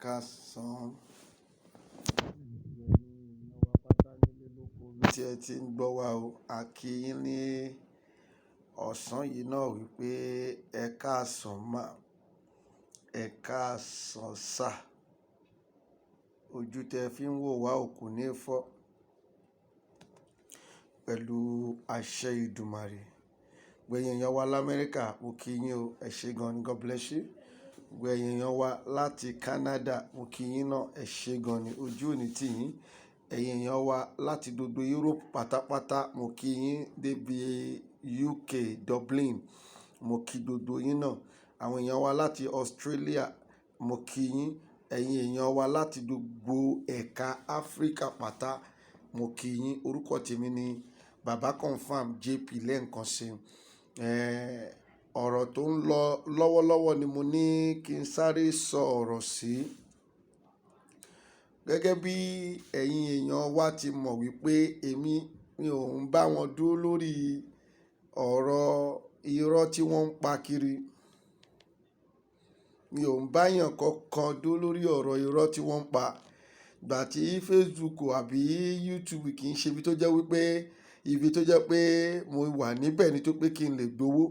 káàsán ìnáwó pátá nílé lóko tí ẹ ti ń gbọ́ wa o. A kí yín ní ọ̀sán yìí náà wípé ẹ káàsán mà, ẹ káàsán sà. Ojú tẹ fi ń wò wá ò kò ní fọ́ pẹ̀lú àṣẹ Ìdùmarè. Gbẹ̀yìn èèyàn wa l'Amẹ́ríkà, mo kí yín o, ẹ ṣé gan ni, God bless you. Gbẹ̀yìn èèyàn wa láti Canada, mo kí yín náà, ẹ ṣé gan ni, ojú ò ní tì yín. Ẹ̀yin èèyàn wa láti gbogbo Europe pátápátá, mo kí yín débi UK, Dublin, mo kí gbogbo yín náà. Àwọn èèyàn wa láti Australia, mo kí yín. Ẹ̀yin èèyàn wa láti gbogbo ẹ̀ka Áfríkà pátá, mo kí yín. Orúkọ tèmi ni Baba Confirm JP lẹ́ẹ̀kan sí. Ọ̀rọ̀ tó ń lọ lọ́wọ́lọ́wọ́ ni mo ní kí n sáré sọ ọ̀rọ̀ sí. Gẹ́gẹ́ bí ẹ̀yin èèyàn wa ti mọ̀ wípé mi ò ń bá wọn dúró lórí ọ̀rọ̀ irọ́ tí wọ́n ń pa kiri. Mi ò ń bá èèyàn kankan dúró lórí ọ̀rọ̀ irọ́ tí wọ́n ń pa. Ìgbà tí Facebook àbí YouTube kì í ṣe ibi tó jẹ́ wípé mo wà níbẹ̀ ni tó pé kí n lè gbowó.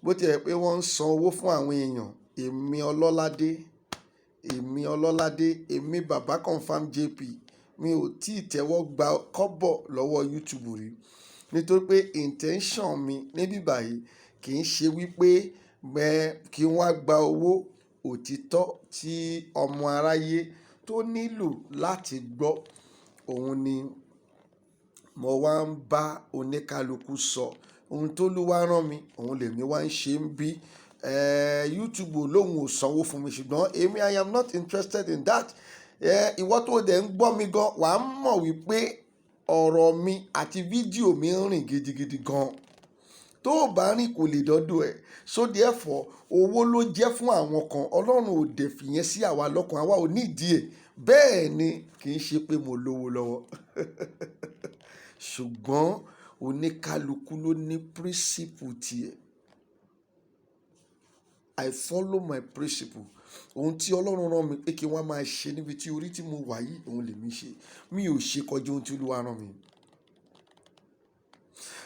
Bó ti jẹ́ pé wọ́n ń san owó fún àwọn èèyàn, èmi Baba Confirm JP, mi ò tí ì tẹ́wọ́ gba kọ́bọ̀ lọ́wọ́ YouTube rí. Nítorí pé intention mi níbí báyìí kì í ṣe wípé kí n wá gba owó. Òtítọ́ tí ọmọ aráyé tó nílò láti gbọ́, òun ni mo wá ń bá oníkálukú sọ. Ohun tó Olúwa rán mi, òun lèmi wá ń ṣe ń bí. YouTube lóhùn ò sanwó fún mi, ṣùgbọ́n èmi I am not interested in that. Ìwọ tó dẹ̀ ń gbọ́ mi gan, wà á mọ̀ wípé ọ̀rọ̀ mi àti fídíò mi ń rìn gidigidi gan. Tó o bá rìn kò lè dọ́dọ̀ ẹ̀. So therefore, owó ló jẹ́ fún àwọn kan. Ọlọ́run ò dẹ̀ fìyẹn sí àwa lọ́kàn, àwa ò nídìí ẹ̀. Bẹ́ẹ̀ ni, kì í ṣe pé mo lówó lọ́wọ́. Ṣùgbọ́n oníkálukú ló ní principle tiẹ̀. I follow my principle. Ohun tí Ọlọ́run rán mi pé kí wọ́n máa ṣe níbi tí orí tí mo wà yìí, òun lèmi ṣe. Mi ò ṣe kọjá ohun tí Olúwa rán mi.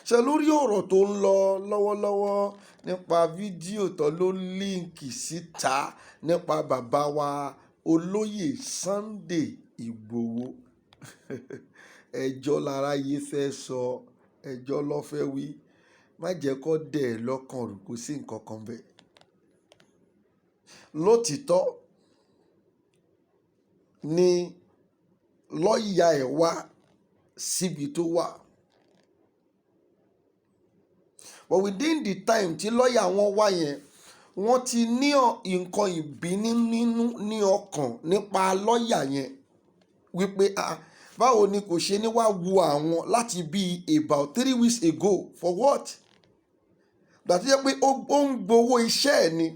Ṣé lórí ọ̀rọ̀ tó ń lọ lọ́wọ́lọ́wọ́ nípa fídíò tó ló líǹkì síta nípa bàbá wa olóyè Sunday Ìgbòho. Ẹjọ́ láráyé fẹ́ sọ, ẹjọ́ ló fẹ́ wí. Má jẹ́ kó dẹ̀ lọ́kàn rú, kò sí nǹkan kan bẹ́ẹ̀. Lótìtọ́ ni lọ́ọ̀yà ẹ̀ wá síbi tó wà. But within the time tí lọ́ọ̀yà wọn wá yẹn, wọ́n ti ní nǹkan ìbínú nínú ní ọkàn nípa lọ́ọ̀yà yẹn. Wípé báwo ni kò ṣe ní wá wo àwọn láti bí about 3 weeks ago for what? Gbàtí jẹ́ pé ó ń gbowó iṣẹ́ ẹ̀ ni.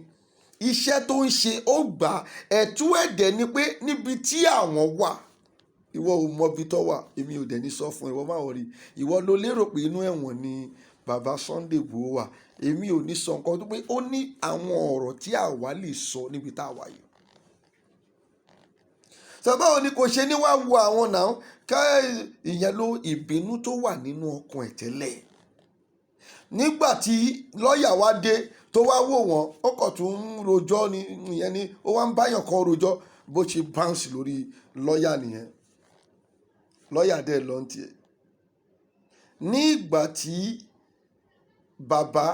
Iṣẹ́ tó ń ṣe ó gbà. Ẹ̀tú ẹ̀dẹ̀ ni pé níbi tí àwọn wà, ìwọ ò mọ ibi tó wà, èmi ò dẹ̀ ní sọ fún ẹ, ìwọ má worry. Ìwọ ló lérò pé inú ẹ̀wọ̀n ni bàbá Sunday Igboho wà. Èmi ò ní sọ nǹkan tó pé ó ní àwọn ọ̀rọ̀ tí àwa lè sọ níbi tá a wà yìí. Sọ báwo ni kò ṣe ní wá wo àwọn náà ká ìyẹn ló ìbínú tó wà nínú ọkàn ẹ̀ tẹ́lẹ̀. Nígbà tí lọ́ọ̀yà wá dé tó wá wò wọ́n, ó kàn tún ń rojọ́ ni, ìyẹn ni ó wá ń báyàn kan rojọ́ bó ṣe bounce lórí lọ́ọ̀yà nìyẹn. Lọ́ọ̀yà dẹ̀ lọ ń tiẹ̀. Ní ìgbà tí bàbá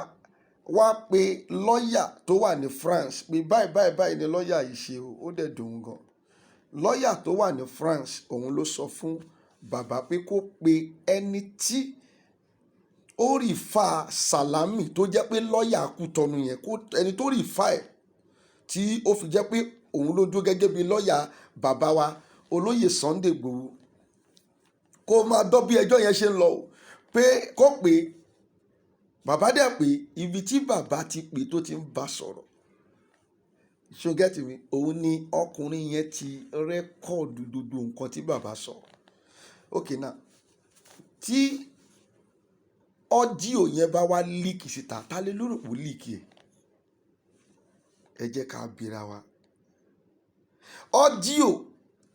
wá pe lọ́ọ̀yà tó wà ní France pé báyìí ni lọ́ọ̀yà yìí ṣe o, ó dẹ̀ dùn gan. Lọ́ọ̀yà tó wà ní France, òun ló sọ fún bàbá pé kó pe ẹni tí ó rìfà Sàlámì tó jẹ́ pé lọ́ọ̀yà Kútọ̀nù yẹn, ẹni tó rìfà ẹ̀ tí ó fi jẹ́ pé òun ló dúró gẹ́gẹ́ bí lọ́ọ̀yà bàbá wa olóyè Sunday Igboho. Kó máa dọ́ bí ẹjọ́ yẹn ṣe ń lọ o. Pé kó pé bàbá dẹ̀ pé ibi tí bàbá ti pè tó ti ń bá sọ̀rọ̀. So get me? Òun ni ọkùnrin yẹn ti rẹ́kọ̀dù gbogbo nǹkan tí bàbá sọ. Okay now, tí ọ́díò yẹn bá wá líìkì síta, ta lè lérò pé ó líìkì ẹ̀? Ẹ jẹ́ ká bira wa. ọ́díò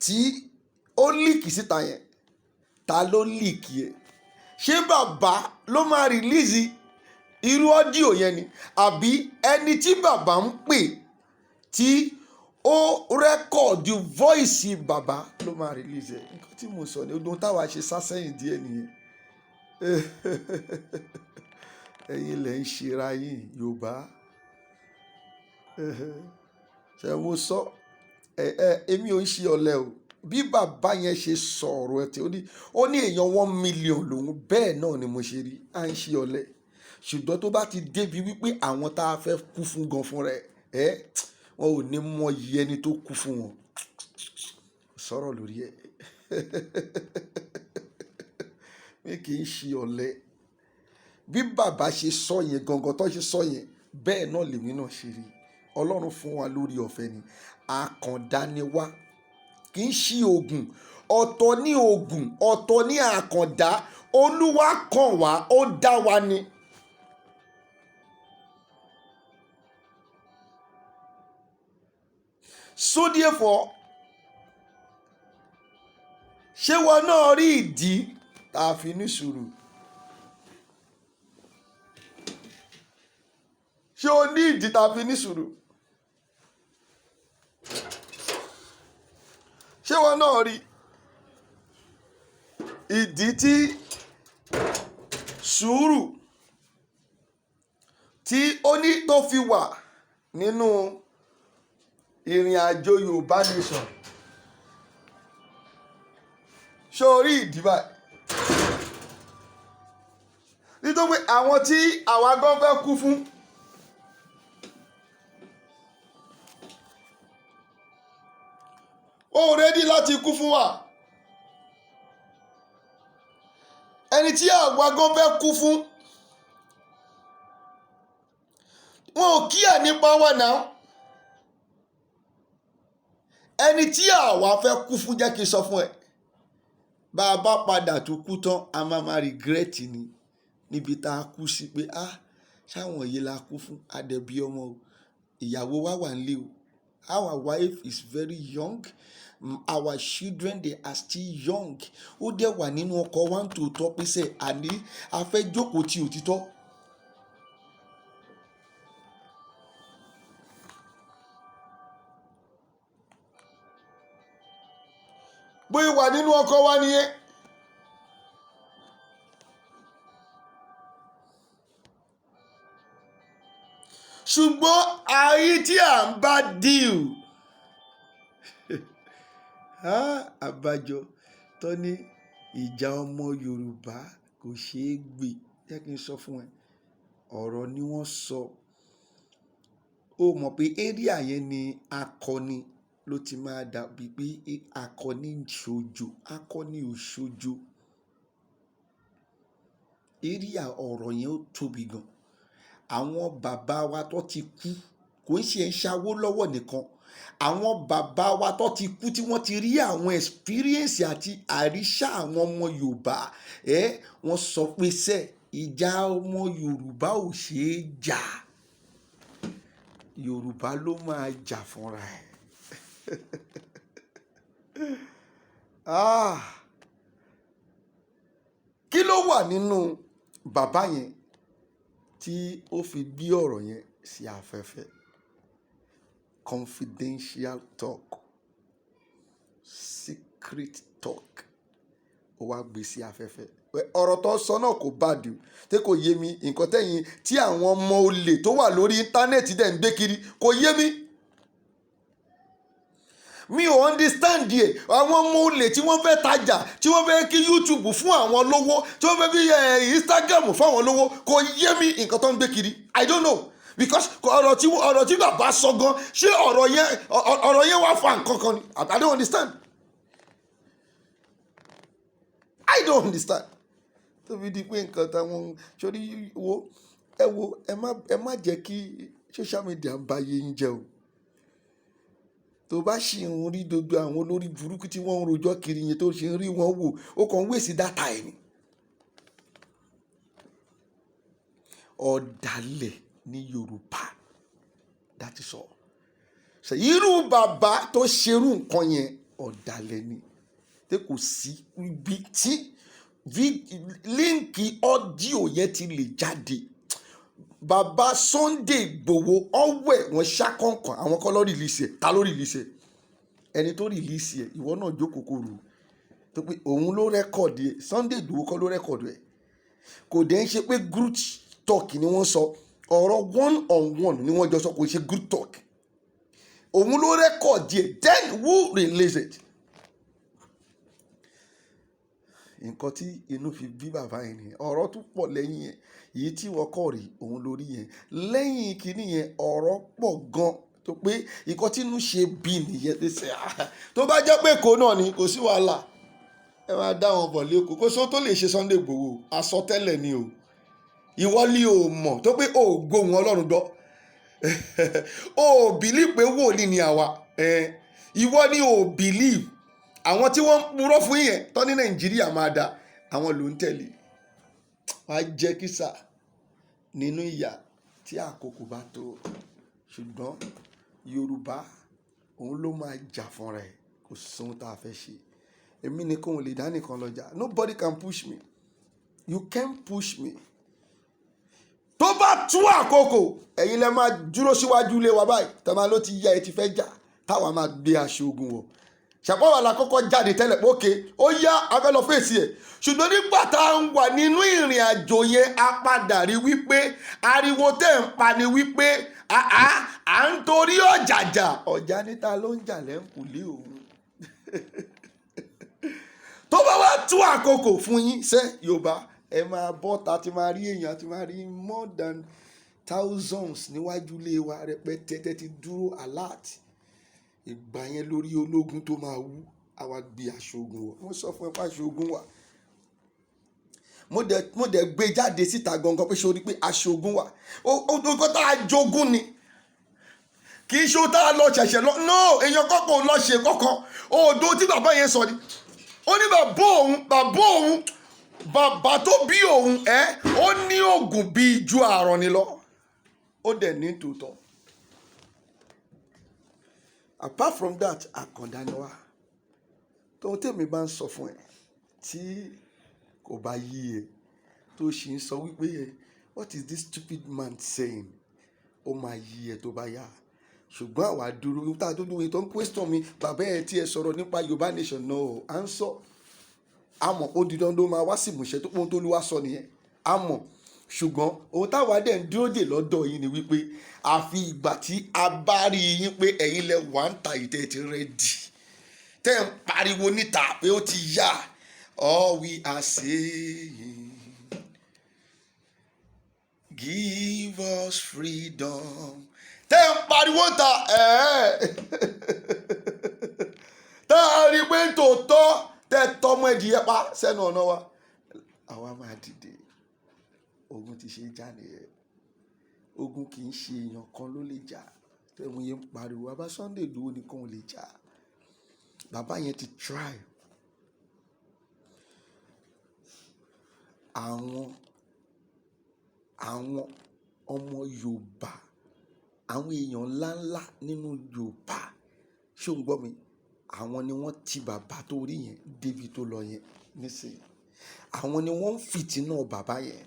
tí ó líìkì síta yẹn, ta ló líìkì ẹ̀? ṣé bàbá ló máa rìlíìsì irú ọ́díò yẹn ni, àbí ẹni tí bàbá ń pè tí ó rẹ́kọ̀dù voice bàbá ló máa rìlíìsì ẹ̀? nǹkan tí mo sọ ni ohun táwa ṣe sásẹ́yìn díẹ̀ nìyẹn. ẹ̀yin lẹ̀ ń ṣera yín Yorùbá. ṣe mo sọ èmi ò ń ṣe ọ̀lẹ o. bí bàbá yẹn ṣe sọ̀rọ̀ ẹ̀ tí ó ní èèyàn 1 million lòun, bẹ́ẹ̀ náà ni mo ṣe rí. à ń ṣe ọ̀lẹ, ṣùgbọ́n tó bá ti débi wípé àwọn tá a fẹ́ kú fún gan fún rẹ̀ wọn ò ní mọ iye ẹni tó kú fún wọn. sọ̀rọ̀ lórí ẹ̀. mi kì í ṣe ọ̀lẹ. bí bàbá ṣe sọ yẹn gangan tó ṣe sọ yẹn, bẹ́ẹ̀ náà lèmi náà ṣe rí. Ọlọ́run fún wa lórí ọ̀fẹ́ ni. àkàndá ni wá, kì í ṣe oògùn. ọ̀tọ̀ ní oògùn, ọ̀tọ̀ ní àkàndá. Olúwa kàn wá, ó dá wa ni. So therefore, ṣé wọn náà rí ìdí tá a fi ní sùúrù? ṣé o ní ìdí tá a fi ní sùúrù? ṣé wọn náà rí ìdí tí sùúrù tí ó ní tó fi wà nínú ìrìn àjò Yorùbá nation? ṣé o rí ìdí báyìí? nítorí àwọn tí àwa gan fẹ́ kú fún, ó rẹ́dí láti kú fún wa. ẹni tí àwa gan fẹ́ kú fún, wọn ò kíyà nípa wa náà. ẹni tí àwa fẹ́ kú fún, jẹ́ kí n sọ fún ẹ, bá a bá padà tó kú tán, a máa regret ni níbi tá a kú sí pé ṣáwọn yìí la kú fún. adẹ̀bí ọmọ o, ìyàwó wa wà nílé o, our wife is very young, our children they are still young. ó dẹ̀ wà nínú ọkọ̀ wa ń tòótọ́ pèsè àní a fẹ́ jókòó ti òtítọ́. bóyá wà nínú ọkọ̀ wa nìyẹn. ṣùgbọ́n ayé tí à ń bá deal àbájọ tó ní ìjà ọmọ Yorùbá kò ṣeé gbé. jẹ́ kí n sọ fún ẹ, ọ̀rọ̀ ni wọ́n sọ. ó mọ̀ pé area yẹn ni akọni ló ti máa dàbí pé akọni ń ṣojo, akọni ò ṣojo. area ọ̀rọ̀ yẹn ó tóbi gan. àwọn bàbá wa tó ti kú, kò ń ṣe Awólọ́wọ̀ nìkan, àwọn bàbá wa tó ti kú tí wọ́n ti rí àwọn experience àti àríṣà àwọn ọmọ Yorùbá, wọ́n sọ pé ìjà ọmọ Yorùbá ò ṣeé jà, Yorùbá ló máa jà fúnra ẹ̀. kí ló wà nínú bàbá yẹn tí ó fi gbé ọ̀rọ̀ yẹn sí afẹ́fẹ́? Confidential talk, secret talk, ó wá gbé sí afẹ́fẹ́. ọ̀rọ̀ tó sọ náà kò bá dùn, tí kò yé mi. nǹkan tẹ́yìn tí àwọn ọmọ olè tó wà lórí íńtánẹ́ẹ̀tì dẹ̀ ń gbé kiri kò yé mi. mi ò understand ẹ̀. àwọn ọmọ olè tí wọ́n fẹ́ tajà, tí wọ́n fẹ́ kí YouTube fún àwọn lówó, tí wọ́n fẹ́ kí Instagram fún àwọn lówó, kò yé mi nǹkan tó ń gbé kiri. I don't know, because ọ̀rọ̀ tí bàbá sọ gan, ṣé ọ̀rọ̀ yẹn wá fa nǹkan kan ni? I don't understand. I don't understand. tó fi di pé nǹkan táwọn sórí ẹ má jẹ́ kí social media ń ba ayé yín jẹ́ o. tó bá ṣì ń rí gbogbo àwọn olórí burúkú tí wọ́n ń rojọ́ kiri yẹn, tó ṣe ń rí wọn wò, ó kàn ń wèsì dátà ẹ̀ ni. ọ̀dàlẹ̀ ní Yorùbá, that is all. irú bàbá tó ṣerú nǹkan yẹn ọ̀dàlẹ̀ ni tí kò sí ibi tí líǹkì ọ́díò yẹn ti lè jáde. Bàbá Sunday Igboho ọ̀wẹ̀ wọn ṣàkọ̀ǹkàn àwọn kọ́ ló rìlíìsì ẹ̀. Ta ló rìlíìsì ẹ̀? Ẹni tó rìlíìsì ẹ̀ ìwọ náà jókòó kò rò tó pé òun ló rẹ́kọ̀dì ẹ̀. Sunday Igboho kọ́ ló rẹ́kọ̀dì ẹ̀. Kò dẹ̀ ń ṣe pé group talk ni wọ́n sọ, ọ̀rọ̀ one on one ni wọ́n jọ sọ, kò ṣe group talk. Òun ló rẹ́kọ̀dì ẹ̀, then who release it? Nǹkan tí inú fi bí bàbá yẹn nìyẹn. Ọ̀rọ̀ tún pọ̀ lẹ́yìn yẹn, èyí tí wọ́n kọ̀ rí òun lórí yẹn. Lẹ́yìn kínní yẹn ọ̀rọ̀ pọ̀ gan tó pé nǹkan tí inú ṣe bí nìyẹn tó ṣe tó bá jẹ́ pé Èkó náà ni kò sí wàhálà, ẹ máa dá wọn bọ̀ lẹ́kọ̀ọ́. Kó sóhun tó lè ṣe Sunday Igboho, àsọtẹ́lẹ̀ ni o. Ìwọ ni o mọ̀ tó pé o gbóhùn Ọlọ́run gbọ́. O believe pé wòlíì ni àwa. Ìwọ ni o believe àwọn tí wọ́n ń purọ́ fún yẹn tó ní Nàìjíríà máa da, àwọn ló ń tẹ̀lé. Wàá jẹ́ kísà nínú ìyà tí àkókò bá tó. Ṣùgbọ́n Yorùbá òun ló máa jà fúnra ẹ̀, kò sóhun tá a fẹ́ ṣe. Èmi nìkan ò lè dá nìkan lọ́jà. Nobody can push me. You can't push me. Tó bá tú àkókò ẹ̀yin lẹ máa dúró síwájú ilé wa báyìí tàbí ló ti yá ẹ ti fẹ́ jà táwa máa gbé aṣọ ogun wọ̀. Ṣàpọ̀ wà lákọ́kọ́ jáde tẹ́lẹ̀ pé òkè ó yá abẹ́ lọ fèsì ẹ̀. Ṣùgbọ́n nígbà tá a ń wà nínú ìrìn àjò yẹn a padà rí wípé ariwo tẹ́ ń pa ni wípé à ń torí ọ̀jà níta ló ń jà lẹ́ǹkùlé òun. Tó bá wá tú àkókò fún yín ṣé Yorùbá ẹ máa bọ́ ta ti máa rí èèyàn ti máa rí more than thousands níwájú ilé wa rẹpẹtẹ ti dúró alert. Ìgbà yẹn lórí ológun tó máa wú àwa gbé aṣọ ogun wọ̀. Wọ́n sọ fún ẹ pé aṣọ ogun wà. Mo dẹ̀ gbé jáde síta gangan pé ṣé o rí pé aṣọ ogun wà. Ogun tá a jogún ni kì í ṣe ó tá a lọ ṣẹ̀ṣẹ̀ lọ. No, èèyàn kọ́kọ́ lọ ṣe kọ́kọ́. Odò tí bàbá yẹn sọ ni. Ó ní bàbá tó bí òun ó ní oògùn bíi ju àrùn ni lọ. Ó dẹ̀ ní tòótọ́. Apart from that, àkàndá ni wá. Tóhun tèmi bá ń sọ fún ẹ tí kò bá yí ẹ tó ṣì ń sọ wípé what is this stupid man saying? Ó máa yí ẹ tó bá yá. Ṣùgbọ́n àwa dúró tá a dúró tó ń question mi bàbá ẹ tí ẹ sọ̀rọ̀ nípa Yorùbá nation náà à ń sọ. Àmọ́ ó di dandan máa wá sí ìmúṣẹ tó pọ́n tó lù wá sọ nìyẹn. Àmọ́ ṣùgbọ́n ohun táwa dẹ̀ ń dúró dè lọ́dọ̀ yín ni wípé àfi ìgbà tí a bá rí yín pé ẹ̀yin lẹ wà ń ta ìtẹ́ ti rẹ́dì tẹ́ ń pariwo níta pé ó ti yá. All we are saying, give us freedom. Tẹ́ ń pariwo ta tá a rí pé tòótọ́ tẹ́ tọmọ ẹ̀dìyẹ pa sẹ́nu ọ̀nà wa, àwa máa dìde. Ogun ti ṣe jà nìyẹn. Ogun kì í ṣe èèyàn kan ló lè jà. Tẹ́wọ̀n yẹn ń pariwo bàbá Sunday Igboho nìkan ò lè jà. Bàbá yẹn ti try. Àwọn ọmọ Yorùbá, àwọn èèyàn ńláńlá nínú Yorùbá, ṣé o ń gbọ́ mi? Àwọn ni wọ́n ti bàbá tó rí yẹn débi tó lọ yẹn nísìnyí. Àwọn ni wọ́n ń fìtínà bàbá yẹn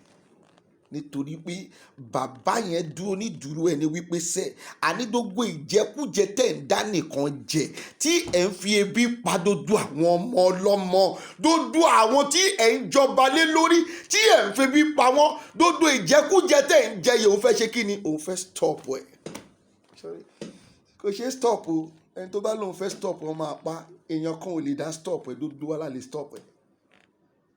nítorí pé bàbá yẹn dúró ní dúró ẹni wípé sẹ́ àní gbogbo ìjẹkújẹ tẹ̀ ń dá nìkan jẹ tí ẹ̀ ń fi ebi pa dodo àwọn ọmọ ọlọ́mọ, dodo àwọn tí ẹ̀ ń jọba lé lórí tí ẹ̀ ń fi ebi pa wọ́n, dodo ìjẹkújẹ tẹ̀ ń jẹ yẹn òun fẹ́ ṣe kí ni? Òun fẹ́ stop ẹ̀. Kò ṣe stop o. Ẹni tó bá lóun fẹ́ stop wọn máa pa. Èèyàn kan ò lè dá stop ẹ̀, dodo wà láà lè stop ẹ̀.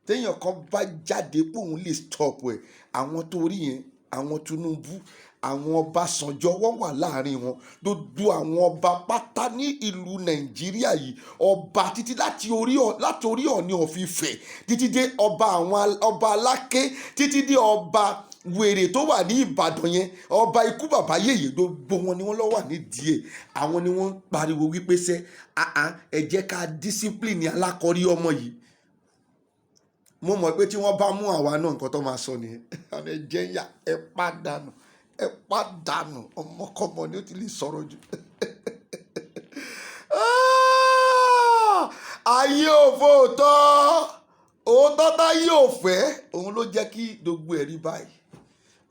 Téèyàn kan bá jáde pé òun lè stop ẹ̀, àwọn tó rí yẹn, àwọn Tinubu, àwọn Ọbásanjọ́ wọ́n wà láàrin wọn. Gbogbo àwọn ọba pátá ní ìlú Nàìjíríà yìí, ọba títí láti orí Ọọ̀ni of Ifẹ̀ títí dé ọba Aláké títí dé ọba wèrè tó wà ní Ìbàdàn yẹn, ọba ikú bàbá yèyé, gbogbo wọn ni wọ́n lọ wà nídìí ẹ̀. Àwọn ni wọ́n ń pariwo wípé sẹ́ ẹ jẹ́ ká discipline alákọ̀rí ọmọ yìí. Mo mọ̀ pé tí wọ́n bá mú àwa náà nǹkan tó máa sọ nìyẹn. Àwọn ẹ̀jẹ̀ ń yà ẹ pàdánù ọmọkọ́mọ ni ó ti lè sọ̀rọ̀ jù. ayé òfóòtọ́ òótọ́ táyé ò fẹ́ òun ló jẹ́ kí gbogbo ẹ̀rí báyìí.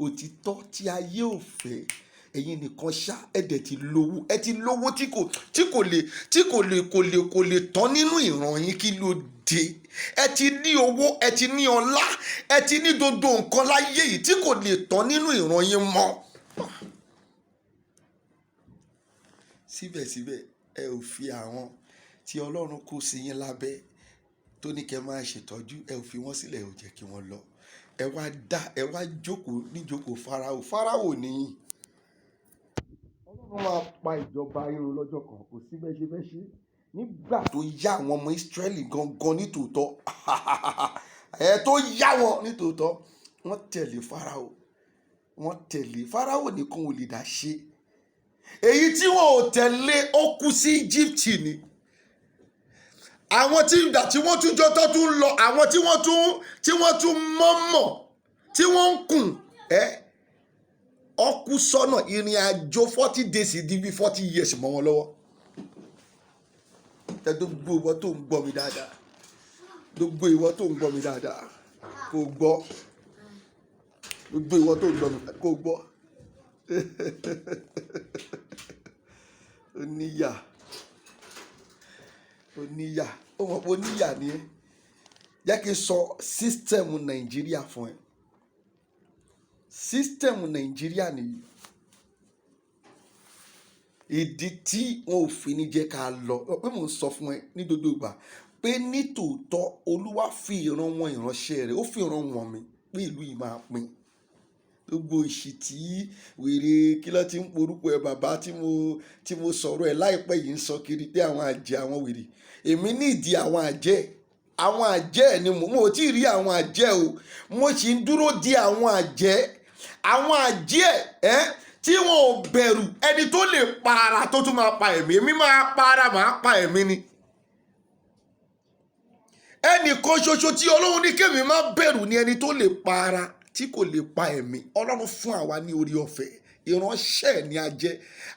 Òtítọ́ tí ayé ò fẹ́ ẹ̀yin nìkan ṣá ẹ̀dẹ̀ ti lówó ẹ ti lówó kò lè tán nínú ìran yín. Kí ló dé? Ẹ ti ní owó ẹ ti ní ọlá ẹ ti ní gbogbo nǹkan láyé yìí tí kò lè tán nínú ìran yín mọ́. Síbẹ̀síbẹ̀ ẹ ò fi àwọn tí Ọlọ́run kó sí yín lábẹ́ tó ní kẹ́ máa ṣètọ́jú ẹ ò fi wọ́n sílẹ̀, ẹ ò jẹ́ kí wọ́n lọ. Ẹ wá jókòó níjókòó Fáráò nìyí. Ọlọ́run máa pa ìjọba irun lọ́jọ́ kan, kò sí bẹ́ẹ̀ ṣe fẹ́ ṣe. Nígbà tó yá àwọn ọmọ Ísírẹ́lì gangan nítòótọ́ tó yá wọn nítòótọ́ wọ́n tẹ̀lé Fáráò nìkan ò lè dá ṣe. Èyí tí wọn ò tẹ̀lé ó kú sí Íjíbítì ni. Àwọn tí ìgbà tí wọ́n tún jọ tó tún lọ, àwọn tí wọ́n tún mọ̀mọ̀ tí wọ́n ń kùn ọkú sọ́nà ìrìn àjò 40 days di bí 40 years mọ́ wọn lọ́wọ́. Gbogbo ìwọ tó ń gbọ́ mi dáadáa, gbogbo ìwọ tó ń gbọ́ mi dáadáa kò gbọ́, gbogbo ìwọ tó ń gbọ́ mi kò gbọ́. Oníyà ó mọ̀ pé oníyà ni ẹ́. Jẹ́ kí n sọ sísítẹ̀mù Nàìjíríà fún ẹ. Sísítẹ̀mù Nàìjíríà nìyí. Ìdí tí wọn ò fi ní jẹ́ ká lọ pé mò ń sọ fún ẹ ní gbogbo ìgbà pé nítòótọ́ Olúwa fi ìran wọn ìránṣẹ́ rẹ̀ ó fi ìran wọn mi pé ìlú yìí máa pín. Gbogbo ìṣìtí wèrè kí ló ti ń porúkọ ẹ bàbá tí mo sọ̀rọ̀ ẹ láìpẹ́ yìí ń sọ kiri pé àwọn àjẹ́ àwọn wèrè. Èmi nídìí àwọn àjẹ́ ni mo ò tí ì rí àwọn àjẹ́ o. Mo sì ń dúró di àwọn àjẹ́ tí wọn ò bẹ̀rù ẹni tó lè pa ara tó tún máa pa ẹ̀mí. Èmi máa pa ara máa pa ẹ̀mí ni. Ẹnìkan ṣoṣo tí Ọlọ́run ní kémi má bẹ̀rù ni ẹni tó lè pa ara tí kò lè pa ẹ̀mí. Ọlọ́run fún àwa ní orí ọ̀fẹ́, ìránṣẹ́ ni a jẹ́.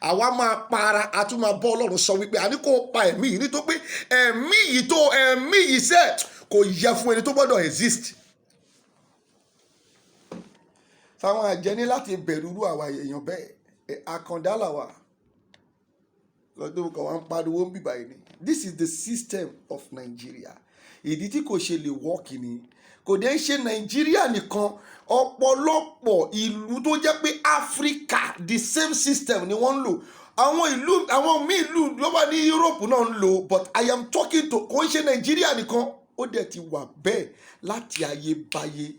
Àwa máa pa ara a tún máa bọ́ Ọlọ́run sọ wípé a ní kó pa ẹ̀mí yìí nítorí pé ẹ̀mí yìí sẹ́ kò yẹ fún ẹni tó gbọ́dọ̀ exist. Táwọn àjẹ́ ní láti bẹ̀rù irú àwa èèyàn bẹ́ẹ̀. Àkàndá làwà lọ́dún kan wọ́n ń pariwo ń bìbà yìí ni. This is the system of Nigeria. Ìdí tí kò ṣe lè wọ́ọ̀kì ni kò dé ṣe Nàìjíríà nìkan, ọ̀pọ̀lọpọ̀ ìlú tó jẹ́ pé Áfíríkà the same system ni wọ́n ń lò. Àwọn míì ìlú ló wà ní Europe náà ń lò, but I am talking to kò ń ṣe Nàìjíríà nìkan. Ó dẹ̀ ti wà bẹ́ẹ̀ láti ayébáyé.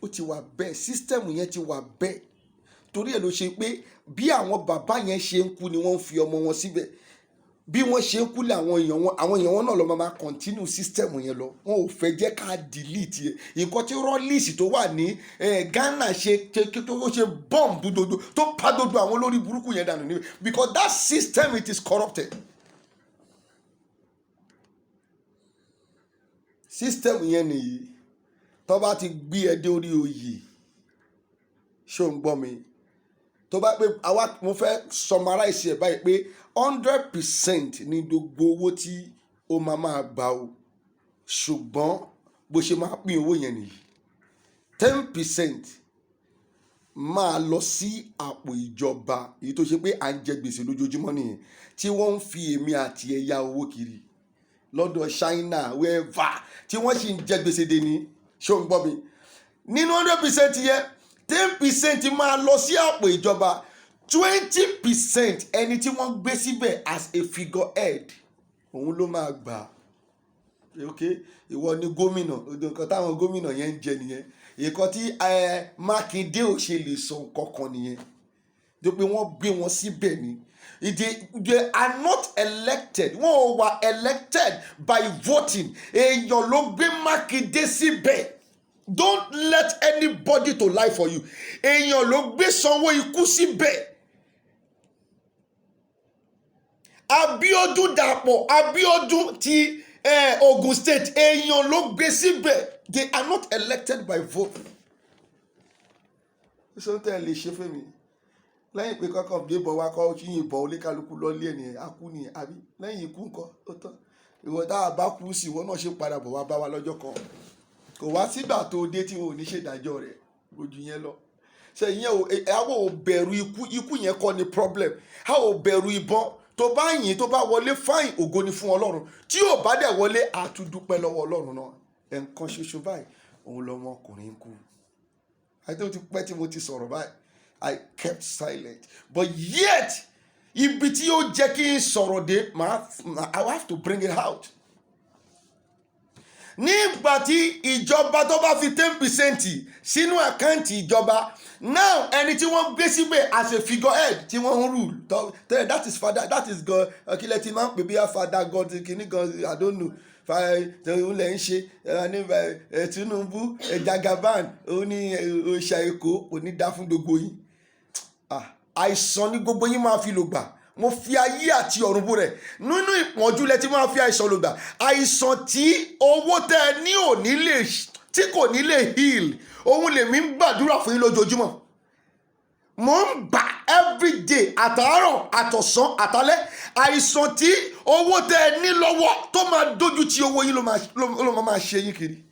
Ó ti wà bẹ́ẹ̀, system yẹn ti wà bẹ́ẹ̀. Torí ẹ̀ ló ṣe pé bí àwọn bàbá yẹn ṣe ń kú ni wọ́n ń fi ọmọ wọn síbẹ̀. Bí wọ́n ṣe ń kú lé àwọn èèyàn wọn náà lọ máa continue system yẹn lọ. Wọn ò fẹ́ jẹ́ ká delete yẹn. Nǹkan tí rọ́líìsì tó wà ní Ghana ṣe bọ́ǹbù dodo tó pa dodo àwọn olórí burúkú yẹn dànù ni because that system it is corrupted. System yẹn nìyí tó bá ti gbé ẹ dé orí oyè ṣó ń gbọ́ mi tó bá pé mo fẹ́ summarize ẹ̀ báyìí pé 100% ní gbogbo owó tí ó máa gbà o, ṣùgbọ́n bó ṣe máa pín owó yẹn nìyí 10% máa lọ sí àpò ìjọba èyí tó ṣe pé à ń jẹ gbèsè lójoojúmọ́ nìyẹn tí wọ́n ń fi èmi àti ẹ̀yà owó kiri lọ́dọ̀ China wẹ́ẹ́fà tí wọ́n sì ń jẹ gbèsè dé ní ṣó ń gbọ́ mi. Nínú 100% yẹn 10% máa lọ sí àpò ìjọba, 20% ẹni tí wọ́n gbé síbẹ̀ as a figurehead òun ló máa gbà. Ìwọ ni gómìnà, nǹkan táwọn gómìnà yẹn ń jẹ nìyẹn. Nǹkan tí Mákindé ò ṣe lè sọ nǹkan kan nìyẹn. Tó pé wọ́n gbé wọn síbẹ̀ ni. They are not elected. Wọ́n ò wà elected by voting. Èèyàn ló gbé Mákindé síbẹ̀. Don't let anybody to lie for you. Èèyàn ló gbé Sanwó ikú síbẹ̀. Abíọ́dún ti Ogun State èèyàn ló gbé síbẹ̀. They are not elected by vote. Ṣé o tẹ́ lè ṣe fún mi? Lẹ́yìn pé kọ́kọ́ bí ìbọn wa kọ́ yìnbọn oníkálukú lọ́lé ẹ̀ nìyẹn, a kú nìyẹn, àbí lẹ́yìn ikú nǹkan ó tán. ìwọ tá a bá kú sí ìwọ náà ṣe padà bọ̀ wá bá wa lọ́jọ́ kan. Kò wá sígbà tó dé tí wọn ò ní ṣèdájọ́ rẹ̀ ojú yẹn lọ. Ṣé ìyẹn àwọn ò bẹ̀rù ikú yẹn kọ́ ni problem. A ò bẹ̀rù ìbọn. Tó bá yìn tó bá wọlé fáìn, ògo ni fún Ọlọ́run. Tí ò bá dẹ̀ wọlé, a tún dúpẹ́ lọ́wọ́ Ọlọ́run náà. Ẹnìkan ṣoṣo báyìí òun lọmọkùnrin kú. Àti ó ti pẹ́ tí mo ti sọ̀rọ̀ báyìí. I kept silent. But yet, ibi tí ó jẹ́ kí n sọ̀rọ̀ dé, I have to bring it out. Nígbà tí ìjọba tó bá fi 10% sínú àkáǹtì ìjọba, now ẹni tí wọ́n gbé síbẹ̀ as a figurehead tí wọ́n ń rule, that is father, that is God. Kílẹ̀ tí máa ń pè bí i father God kìíní gan, I don't know. Òun lẹ̀ ń ṣe ní Tinubu, Jagaban, òun ní òòṣà Èkó, òní dá fún gbogbo yín. Àìsàn ní gbogbo yín máa fi lò gbà. Mo fi ayé àti ọ̀run bú rẹ̀. Nínú ìpọ́njú lẹ ti máa fi àìsàn lò gbà. Àìsàn tí owó tẹ ní òní lè, tí kò ní lè heal, òun lèmi ń gbàdúrà fún yín lójoojúmọ́. Mo ń gbà everyday, àtàárọ̀, àtọ̀sán, àtàlẹ́. Àìsàn tí owó tẹ ní lọ́wọ́ tó máa dójú tí owó yín ló máa ṣe yín kiri.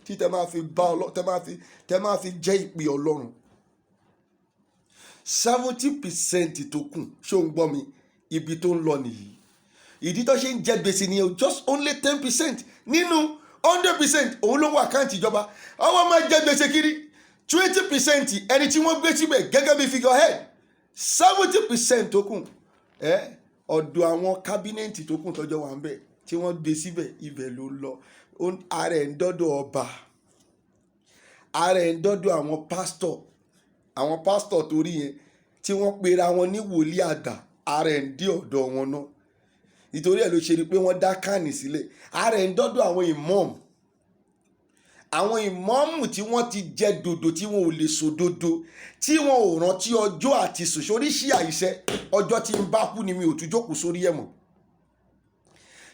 Tí tẹ máa fi bá Ọlọ́run, tẹ máa fi jẹ́ ìpè Ọlọ́run. 70% tó kù, ṣó ń gbọ́ mi, ibi tó ń lọ nìyí. Ìdí tó ṣe ń jẹ gbèsè nìyẹn, just only 10% nínú 100% òun ló wà àkáǹtì ìjọba. Àwọn máa jẹ gbèsè kiri. 20% ẹni tí wọ́n gbé síbẹ̀ gẹ́gẹ́ bí figurehead. 70% tó kù ọ̀dọ̀ àwọn kábínẹ̀tì tó kù tọ́jọ́ wà ń bẹ̀ tí wọ́n gbé síbẹ̀, ibẹ̀ ló lọ. Ààrẹ ń dọ́dọ̀ ọba, ààrẹ ń dọ́dọ̀ àwọn pásítọ̀ torí yẹn tí wọ́n pera wọn ní wòlíì àgbà, ààrẹ ń dé ọ̀dọ̀ wọn náà. Nítorí ẹ̀ ló ṣe ni pé wọ́n dá kánì sílẹ̀. Ààrẹ ń dọ́dọ̀ àwọn ìmọ̀ọ́mù tí wọ́n ti jẹ dòdò tí wọn ò lè sòdodo, tí wọn ò rántí ọjọ́ àti sùn. Oríṣi àìṣẹ́ ọjọ́ tí ń bá kú ni mi ò tún jókòó sórí ẹ̀ mọ́.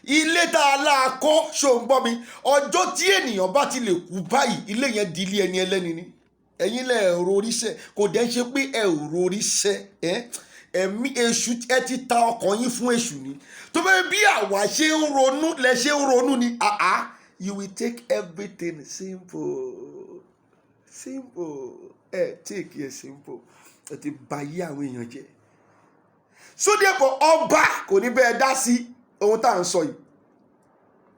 Ilé tá a lá kọ́, ṣó ń gbọ́ mi, ọjọ́ tí ènìyàn bá ti lè kú báyìí, ilé yẹn di ilé ẹni ẹlẹ́ni ni. Ẹ̀yin lẹ ẹ̀rọ oríṣẹ́, kò dẹ̀ ń ṣe pé ẹ̀rọ oríṣẹ́. Ẹ̀mí èṣù, ẹ ti ta ọkàn yín fún èṣù ni. Tó bẹ́ẹ̀ bí àwa ṣe ń ronú lẹ ṣe ń ronú ni, you will take everything simple. Take it simple. Ẹ ti bà yí àwọn èèyàn jẹ́. So therefore, ọba kò ní bẹ́ẹ̀ dá sí ohun tá à ń sọ yìí.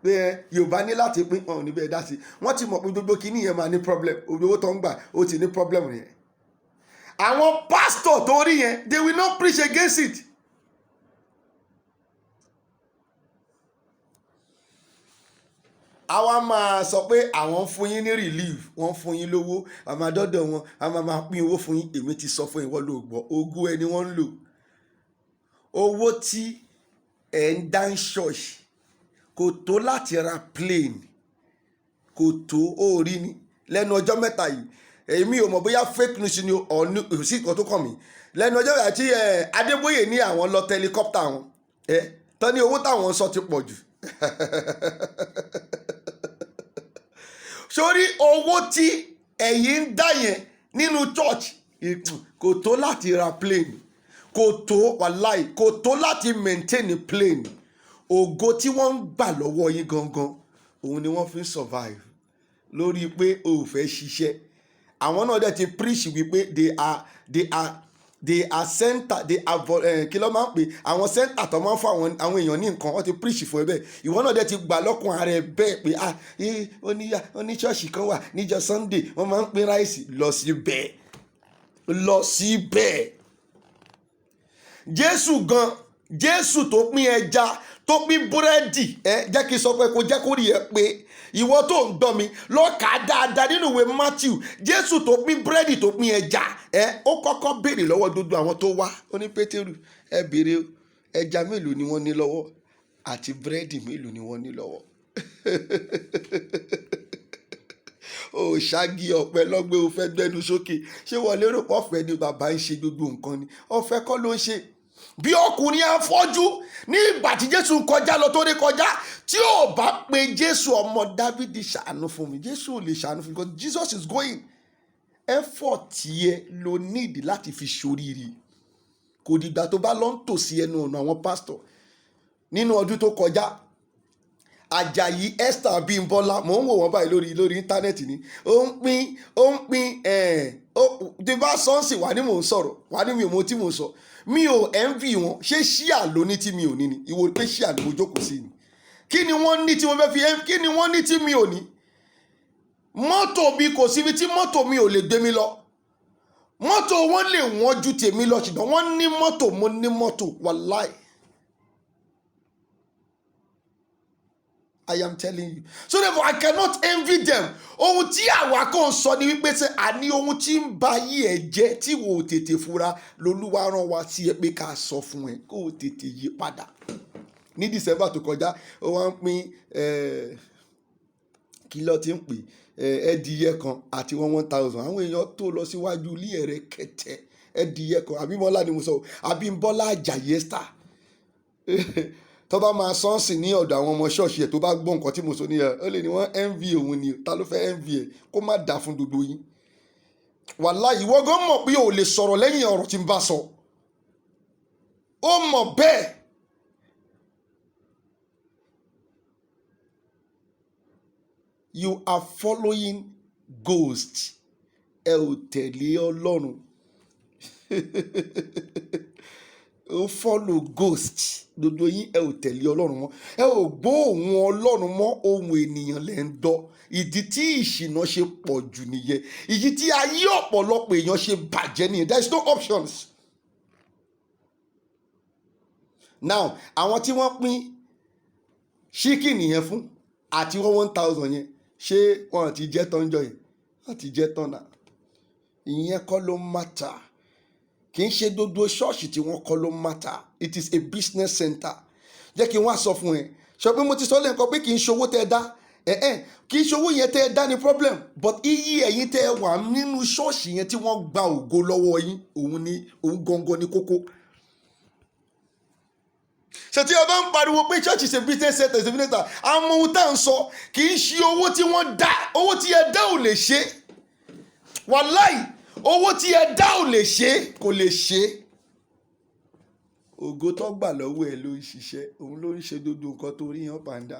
Pé Yorùbá ní láti pín, wọn ò ní bẹ́ẹ̀ dá sí. Wọ́n ti mọ̀ pé gbogbo kìíní yẹn máa ní problem. Owó tó ń gbà ó ti ní problem yẹn. Àwọn pastor tó rí yẹn, they will not preach against it. Àwa máa sọ pé àwọn fún yín ní relief, wọ́n fún yín lówó, àmọ́ àdọ́dọ̀ wọn, a máa pín owó fún yín. Èmi ti sọ fún ìwọ ló gbọ́, ogún ẹni wọ́n ń lò. Owó tí ẹ̀ ń dá ń ṣọ́ọ̀ṣì kò tó láti ra plane, kò tó orí ni. Lẹ́nu ọjọ́ mẹ́ta yìí, èmi ò mọ̀ bóyá fake news ni ọ̀nù sí ìkan tó kàn mí. Lẹ́nu ọjọ́ mẹ́ta tí Adébóyè ní àwọn lọ helicopter wọn, tán ní owó táwọn sọ ti pọ̀ jù. Sórí owó tí ẹ̀yin ń dá yẹn nínú church kò tó láti ra plane, kò tó wàláì, kò tó láti maintain plane. Ògo tí wọ́n ń gbà lọ́wọ́ yín gangan, òun ni wọ́n fi ń survive lórí pé o ò fẹ́ ṣiṣẹ́. Àwọn náà dẹ̀ ti preach wípé they are center, they are kí ló máa ń pè àwọn center tó máa ń fún àwọn èèyàn ní nǹkan. Wọ́n ti preach fún ẹ bẹ́ẹ̀. Ìwọ náà dẹ̀ ti gbà lọ́kùn ara ẹ bẹ́ẹ̀ pé oní ṣọ́ọ̀ṣì kan wà níjọ́ Sunday wọ́n máa ń pín ráìsì. Lọ síbẹ̀. Jésù tó pín ẹja, tó pín búrẹ́dì, jẹ́ kí n sọ pé kó jẹ́ kó rí ẹ pé ìwọ tó ń gbọ́ mi lọ kà á dáadáa nínú ìwé Matthew. Jésù tó pín búrẹ́dì, tó pín ẹja, ó kọ́kọ́ béèrè lọ́wọ́ gbogbo àwọn tó wá. Ó ní Pétérù, ẹ béèrè ẹja mélòó ni wọ́n ní lọ́wọ́ àti búrẹ́dì mélòó ni wọ́n ní lọ́wọ́. O ṣáàgì ọ̀pẹ lọ́gbẹ́ o fẹ́ gbẹ́nu sókè. Ṣé wọ́n lérò pé ọ̀fẹ́ ni bàbá ń ṣe gbogbo nǹkan ni? Ọ̀fẹ́ kọ́ ló ń ṣe. Bí ọkùnrin afọ́jú ní ìgbà tí Jésù ń kọjá lọ tó rí kọjá, tí ò bá pe Jésù ọmọ Dávídì ṣàánú fún mi, Jésù ò lè ṣàánú fún mi because Jesus is going. Effort yẹ ló need láti fi ṣoríire. Kò dìgbà tó bá lọ ń tòsí ẹnu ọ̀nà àwọn pastor. Nínú ọdún tó kọjá, Àjàyí Esther Abímbọ́lá mò ń wò wọ́n báyìí lórí íńtánẹ́ẹ̀tì ni ó ń pín tí bá sọ́ọ̀sì wà ní mò ń sọ̀rọ̀ wà ní mi ò mọ tí mò ń sọ mi ò envy wọn ṣé ṣíà ló ní tí mi ò ní ni ìwọ pé ṣíà ni mo jókòó sí ni kí ni wọ́n ní tí mo fẹ́ fi kí ni wọ́n ní tí mi ò ní mọ́tò mi kò síbi tí mọ́tò mi ò lè gbé mi lọ mọ́tò wọn lè wọ́n ju tèmi lọ ṣùgbọ́n wọ́n ní mọ́tò mo ní mọ́tò wàláì. I am telling you. So therefore, I cannot envy them. Ohun tí àwa kan sọ ni wípé ṣe àní ohun tí ń ba yí ẹ jẹ́ tí wò ó tètè fura lolúwa rán wa sí ẹ pé ká sọ fún ẹ kó o tètè yí padà. Ní December tó kọjá, ó wá ń pín kí ló ti ń pè ẹdìyẹ kan àti 1,000. Àwọn èèyàn tó lọ síwájú ilé ẹ̀rẹ́ kẹtẹ ẹdìyẹ kan Abímbọ́lá ni mo sọ Abímbọ́lá Àjàyí Esther. Tó bá máa sọ́ọ̀sì ní ọ̀dọ̀ àwọn ọmọ ṣọ́ọ̀ṣì ẹ̀ tó bá gbọ́ nǹkan tí mo sọ ní ẹ̀ ó lè ní wọ́n envy òun ni ta ló fẹ́ envy ẹ̀ kó má dà fún gbogbo yín. Wàláhì ìwọ gan mọ̀ pé o lè sọ̀rọ̀ lẹ́yìn ọ̀rọ̀ tí n bá sọ ó mọ̀ bẹ́ẹ̀. You are following ghost ẹ ò tẹ̀lé Ọlọ́run. Ó follow ghost gbogbo yín ẹ ò tẹ̀lé Ọlọ́run mọ́ ẹ ò gbọ́ ohùn Ọlọ́run mọ́ ohùn ènìyàn lẹ́ ń gbọ́ ìdí tí ìṣìnà ṣe pọ̀ jù nìyẹn ìdí tí ayé ọ̀pọ̀lọpọ̀ èèyàn ṣe bàjẹ́ nìyẹn there is no options. Now àwọn tí wọ́n pín ṣíkìnì yẹn fún àti 1,000 yẹn ṣé wọ́n ti jẹ́ tán jọ yẹn wọ́n ti jẹ́ tán náà ìyẹn kọ́ ló matter. Kì í ṣe gbogbo ṣọ́ọ̀ṣì tí wọ́n kọ́ ló matter. It is a business center. Jẹ́ kí n wá sọ fún ẹ sọ pé mo ti sọ lẹ́ẹ̀kan pé kì í ṣowó tẹ́ ẹ dá kì í ṣowó yẹn tẹ́ ẹ dá ní problem but iyì ẹ̀yin tẹ́ ẹ wà nínú ṣọ́ọ̀ṣì yẹn tí wọ́n gba ògo lọ́wọ́ yín òun gangan ní kókó. Ṣé tí o bá ń pariwo pé church is a business center is a business center àwọn ohun tá à ń sọ kì í ṣe owó tí wọ́n dá owó tí ẹ dá ò lè ṣe wàláì owó tí ẹ dá ò lè ṣe kò lè ṣe. Ògo tó gbà lọ́wọ́ ẹ ló ń ṣiṣẹ́ òun ló ń ṣe gbogbo nǹkan tó rí yàn pàǹdà.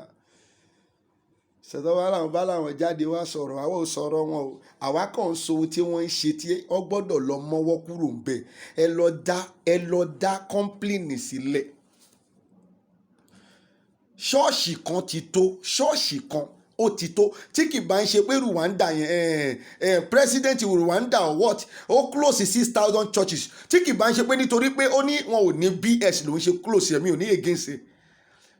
Ṣètò wa làwọn bá làwọn jáde wá sọ̀rọ̀ àwọn ò sọ̀rọ̀ wọn o àwa kàn ń sọ ohun tí wọ́n ń ṣe tí wọ́n gbọ́dọ̀ lọ mọ́wọ́ kúrò ń bẹ̀ ẹ lọ dá kọ́ńpìlìnì sílẹ̀. Ṣọ́ọ̀ṣì kan ti tó ṣọ́ọ̀ṣì kan ó ti tó tí kì bá ń ṣe pé Rwanda yẹn president Rwanda or what ó close 6,000 churches tí kì bá ń ṣe pé nítorí pé ó ní wọn ò ní BS ló ń ṣe close ẹ̀mí ò ní against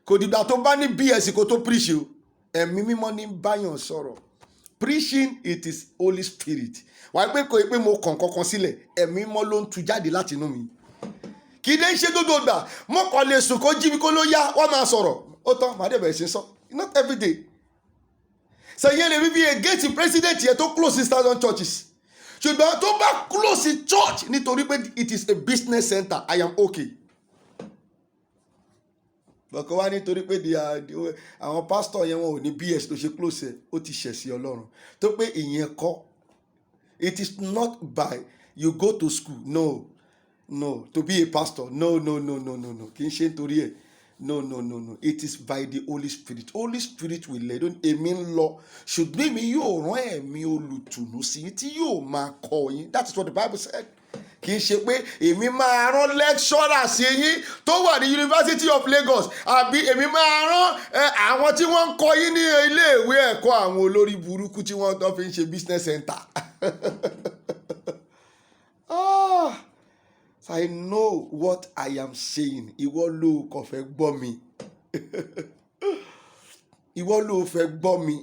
kò dìgbà tó bá ní BS kó tó preach o ẹ̀mí mímọ́ ní báyàn sọ̀rọ̀ preaching it is Holy Spirit wàá pé kò pé mo kàn kankan sílẹ̀ ẹ̀mí mímọ́ ló ń tu jáde láti inú mi kì í dé ń ṣe gbogbo gbà mọ́kàn lè sùn kó jí mi kó ló yá wọ́n máa sọ̀rọ̀ ó tán màá dẹ̀ bẹ̀rẹ̀ sí sọ not every day. Sẹ́yìn lè rí bí against president yẹn tó close 6,000 churches ṣùgbọ́n tó bá close church nítorí pé it is a business center I am okay. Bọ̀kọ́ wá nítorí pé àwọn pastor yẹn wọn ò ní BS tó ṣe close ẹ̀ ó ti ṣẹ̀ sí Ọlọ́run tó pé ìyẹn kọ́ it is not by you go to school no to be a pastor no kì í ṣe nítorí ẹ̀. No. It is by the Holy Spirit. Holy Spirit will lead. Èmi ń lọ ṣùgbọ́n èmi yóò rán ẹ̀mí olùtùnú sí i tí yóò máa kọ́ yín. That is what the Bible said. Kì í ṣe pé èmi máa rán lecturer sí yín tó wà ní University of Lagos àbí èmi máa rán àwọn tí wọ́n ń kọ́ yín ní iléèwé ẹ̀kọ́ àwọn olórí burúkú tí wọ́n tó fi ń ṣe business center. So I know what I am saying. Ìwọ ló kàn fẹ́ gbọ́ mi. Ìwọ ló fẹ́ gbọ́ mi.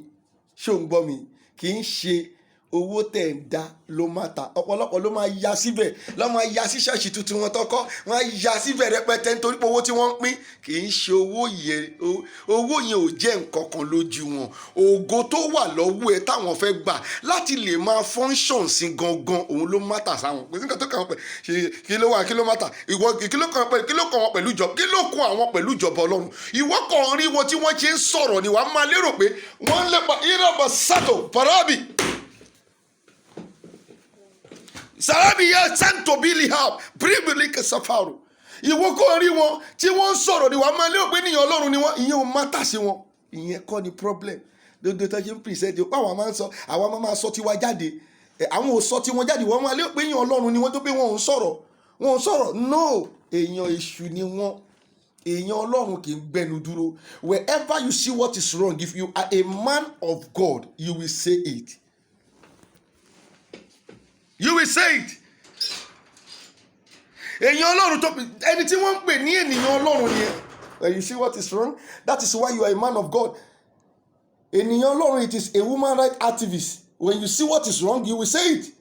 Ṣé ò ń gbọ́ mi? Kì í ṣe owó tẹ̀ ń dá ló máa ta. Ọ̀pọ̀lọpọ̀ ló máa ya síbẹ̀. Lọ́ máa ya sí ṣọ́ọ̀ṣì tuntun wọn tọ́kọ́. Wọ́n á ya síbẹ̀ rẹpẹtẹ nítorí pé owó tí wọ́n ń pín. Kì í ṣe owó yẹn. Owó yẹn ò jẹ́ nǹkan kan lójú wọn. Ògo tó wà lọ́wọ́ ẹ táwọn fẹ́ gbà láti lè máa function sí gangan òun ló mátà sáwọn. Pèsè nǹkan tó kàn wọ́n pẹ̀ kí ló mátà? Ìwọ kí ló kàn wọ́n pẹ̀lú ìjọba? Kí ló kàn àwọn pẹ̀lú ìjọba Ọlọ́run? Ìwọ kàn rí wọn tí wọ́n ṣe ń sọ̀rọ̀ ni wàá máa lérò pé wọ́n ń lépa ìrọ̀bà sátò parabi. Sarabi ya santo bilihab pribilike safaru. Ìwọ kò rí wọn tí wọ́n ń sọ̀rọ̀ ni wàá máa lérò pé níyàn Ọlọ́run ni wọ́n ìyẹn ò mátà sí wọn. ìyẹn kọ́ ni problem. Dodo tó ṣe ń present o àwọn máa ń sọ àwọn máa sọ tiwa jáde àwọn ò sọ tiwọn jáde wọ́n máa lé pé èèyàn Ọlọ́run ni wọ́n tó pé wọn ò sọ̀rọ̀ no èèyàn èṣù ni wọ́n. Èèyàn Ọlọ́run kì í gbẹnu dúró. Wherever you see what is wrong, if you are a man of God, you will say it. You will say it. Èèyàn Ọlọ́run tó ẹni tí wọ́n ń pè ní ènìyàn Ọlọ́run yẹn. When you see what is wrong, that is why you are a man of God. Ènìyàn Ọlọ́run, it is a woman right activist. When you see what is wrong, you will say it.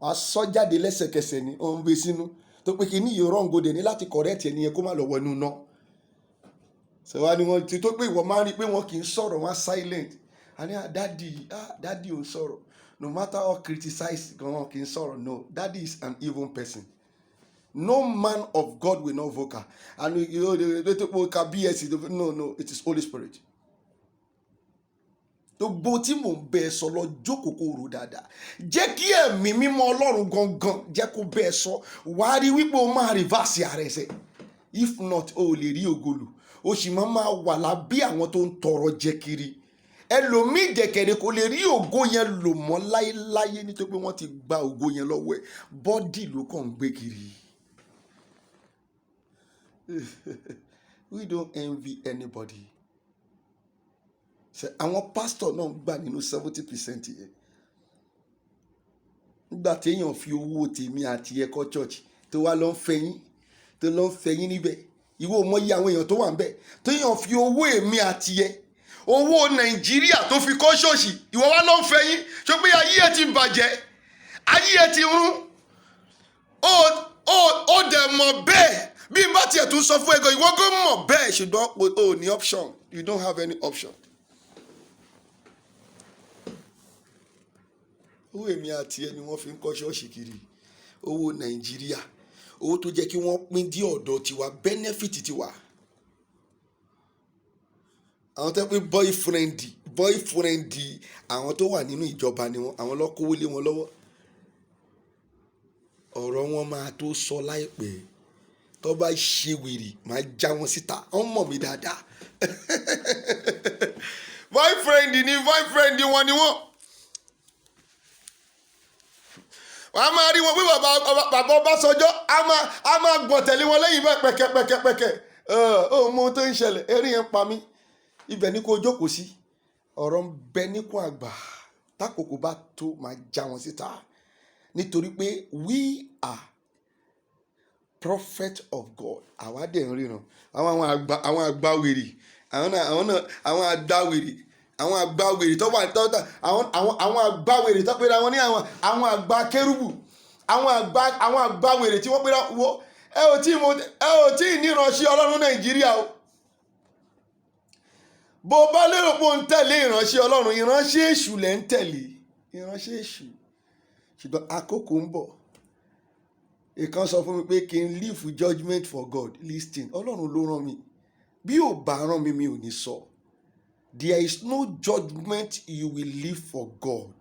Wàá sọ jáde lẹ́sẹ̀kẹsẹ̀ ni ó ń gbé sínú. Tó pé kí ní yóò wrong gòdè ní láti correct ẹni yẹn kó má lọ wọnú náà. Ṣèwá ni wọ́n ti tó pé ìwọ máa ń rí pé wọ́n kì í sọ̀rọ̀ wọ́n silent. Àní daddy ò ń sọ̀rọ̀. No matter how criticize gan kì í sọ̀rọ̀. No, daddy is an evil person. No man of God will not vocal. And you know they vocal BS. No, it is Holy Spirit. Gbogbo tí mò ń bẹ sọ lọ jókòó kó rò dáadáa. Jẹ́ kí ẹ̀mí mímọ́ Ọlọ́run gangan jẹ́ kó bẹ́ẹ̀ sọ. Wàá rí wípé o máa reverse ara ẹsẹ̀. If not, o ò lè rí ògolù. O sì máa wà lábí àwọn tó ń tọrọ jẹ kiri. Ẹlòmíì jẹ̀kẹ̀rẹ̀ kò lè rí ògo yẹn lò mọ́ láéláyé nítorí pé wọ́n ti gba ògo yẹn lọ́wọ́ ẹ̀. Bọ́dì ló kàn ń gbé kiri. We don't envy anybody. Àwọn pastor náà gbà nínú 70% yẹn. Nígbà téèyàn fi owó tèmi àti ẹ̀kọ́ church tó wá lọ ń fẹ̀yìn níbẹ̀. Ìwọ mọ iye àwọn èèyàn tó wà níbẹ̀. Téèyàn fi owó èmi àti owó Nàìjíríà tó fi kọ́ ṣọ́ọ̀ṣì ìwọ wá lọ ń fẹ̀yìn. Ṣé pé ayé ẹ ti bàjẹ́? Ayé ẹ ti rún. Ó dẹ̀ mọ̀ bẹ́ẹ̀. Bí n bá tiẹ̀ tún sọ fún ẹ̀gọ́ ìwọ kò mọ̀ bẹ́ẹ̀ ṣùgbọ́n o ní option. You don't have any option. Owó èmi àti ẹni wọ́n fi ń kọ́ ṣọ́ọ̀ṣì kiri. Owó Nàìjíríà. Owó tó jẹ́ kí wọ́n pín dí ọ̀dọ̀ tiwa. Benefit tiwa. Àwọn tó pé boyfriend àwọn tó wà nínú ìjọba ni wọ́n. Àwọn lọ́kọ́wó lé wọn lọ́wọ́. Ọ̀rọ̀ wọn máa tó sọ láìpẹ́. Tó bá ṣe wèrè máa já wọn síta. Wọ́n mọ̀ mí dáadáa. Boyfriend wọn ni wọ́n. Wọ́n á máa rí wọn pé bàbá Ọbásanjọ́ á máa gbọ̀n tẹ̀lé wọn lẹ́yìn bẹ́ẹ̀ pẹ̀kẹ̀pẹ̀kẹ̀pẹ̀kẹ̀. Ó mọ ohun tó ń ṣẹlẹ̀ ẹ̀rí yẹn pa mí. Ibẹ̀ ni kò jókòó sí. Ọ̀rọ̀ ń bẹ níkùn àgbà. Tákòkò bá tó máa já wọn síta. Nítorí pé we are prophet of God. Àwa dẹ̀ ń ríran. Àwọn àgbàwèrè. Àwọn àgbàwèrè. Àwọn àgbàwèrè tó wà àwọn àgbàwèrè tó pera wọn ní àwọn àgbà kérúbù. Àwọn àgbàwèrè tí wọ́n pera wo ẹ ò tí ì níranṣẹ́ Ọlọ́run Nàìjíríà o. Bó bá lérò pé ó ń tẹ̀lé ìránṣẹ́ Ọlọ́run, ìránṣẹ́ èṣù lẹ̀ ń tẹ̀lé. Ìránṣẹ́ èṣù. Ṣùgbọ́n àkókò ń bọ̀. Ìkan sọ fún mi pé kí n live judgment for God. Listen, Ọlọ́run ló rán mi. Bí ò bá rán mi, mi ò ní sọ. There is no judgment you will live for God.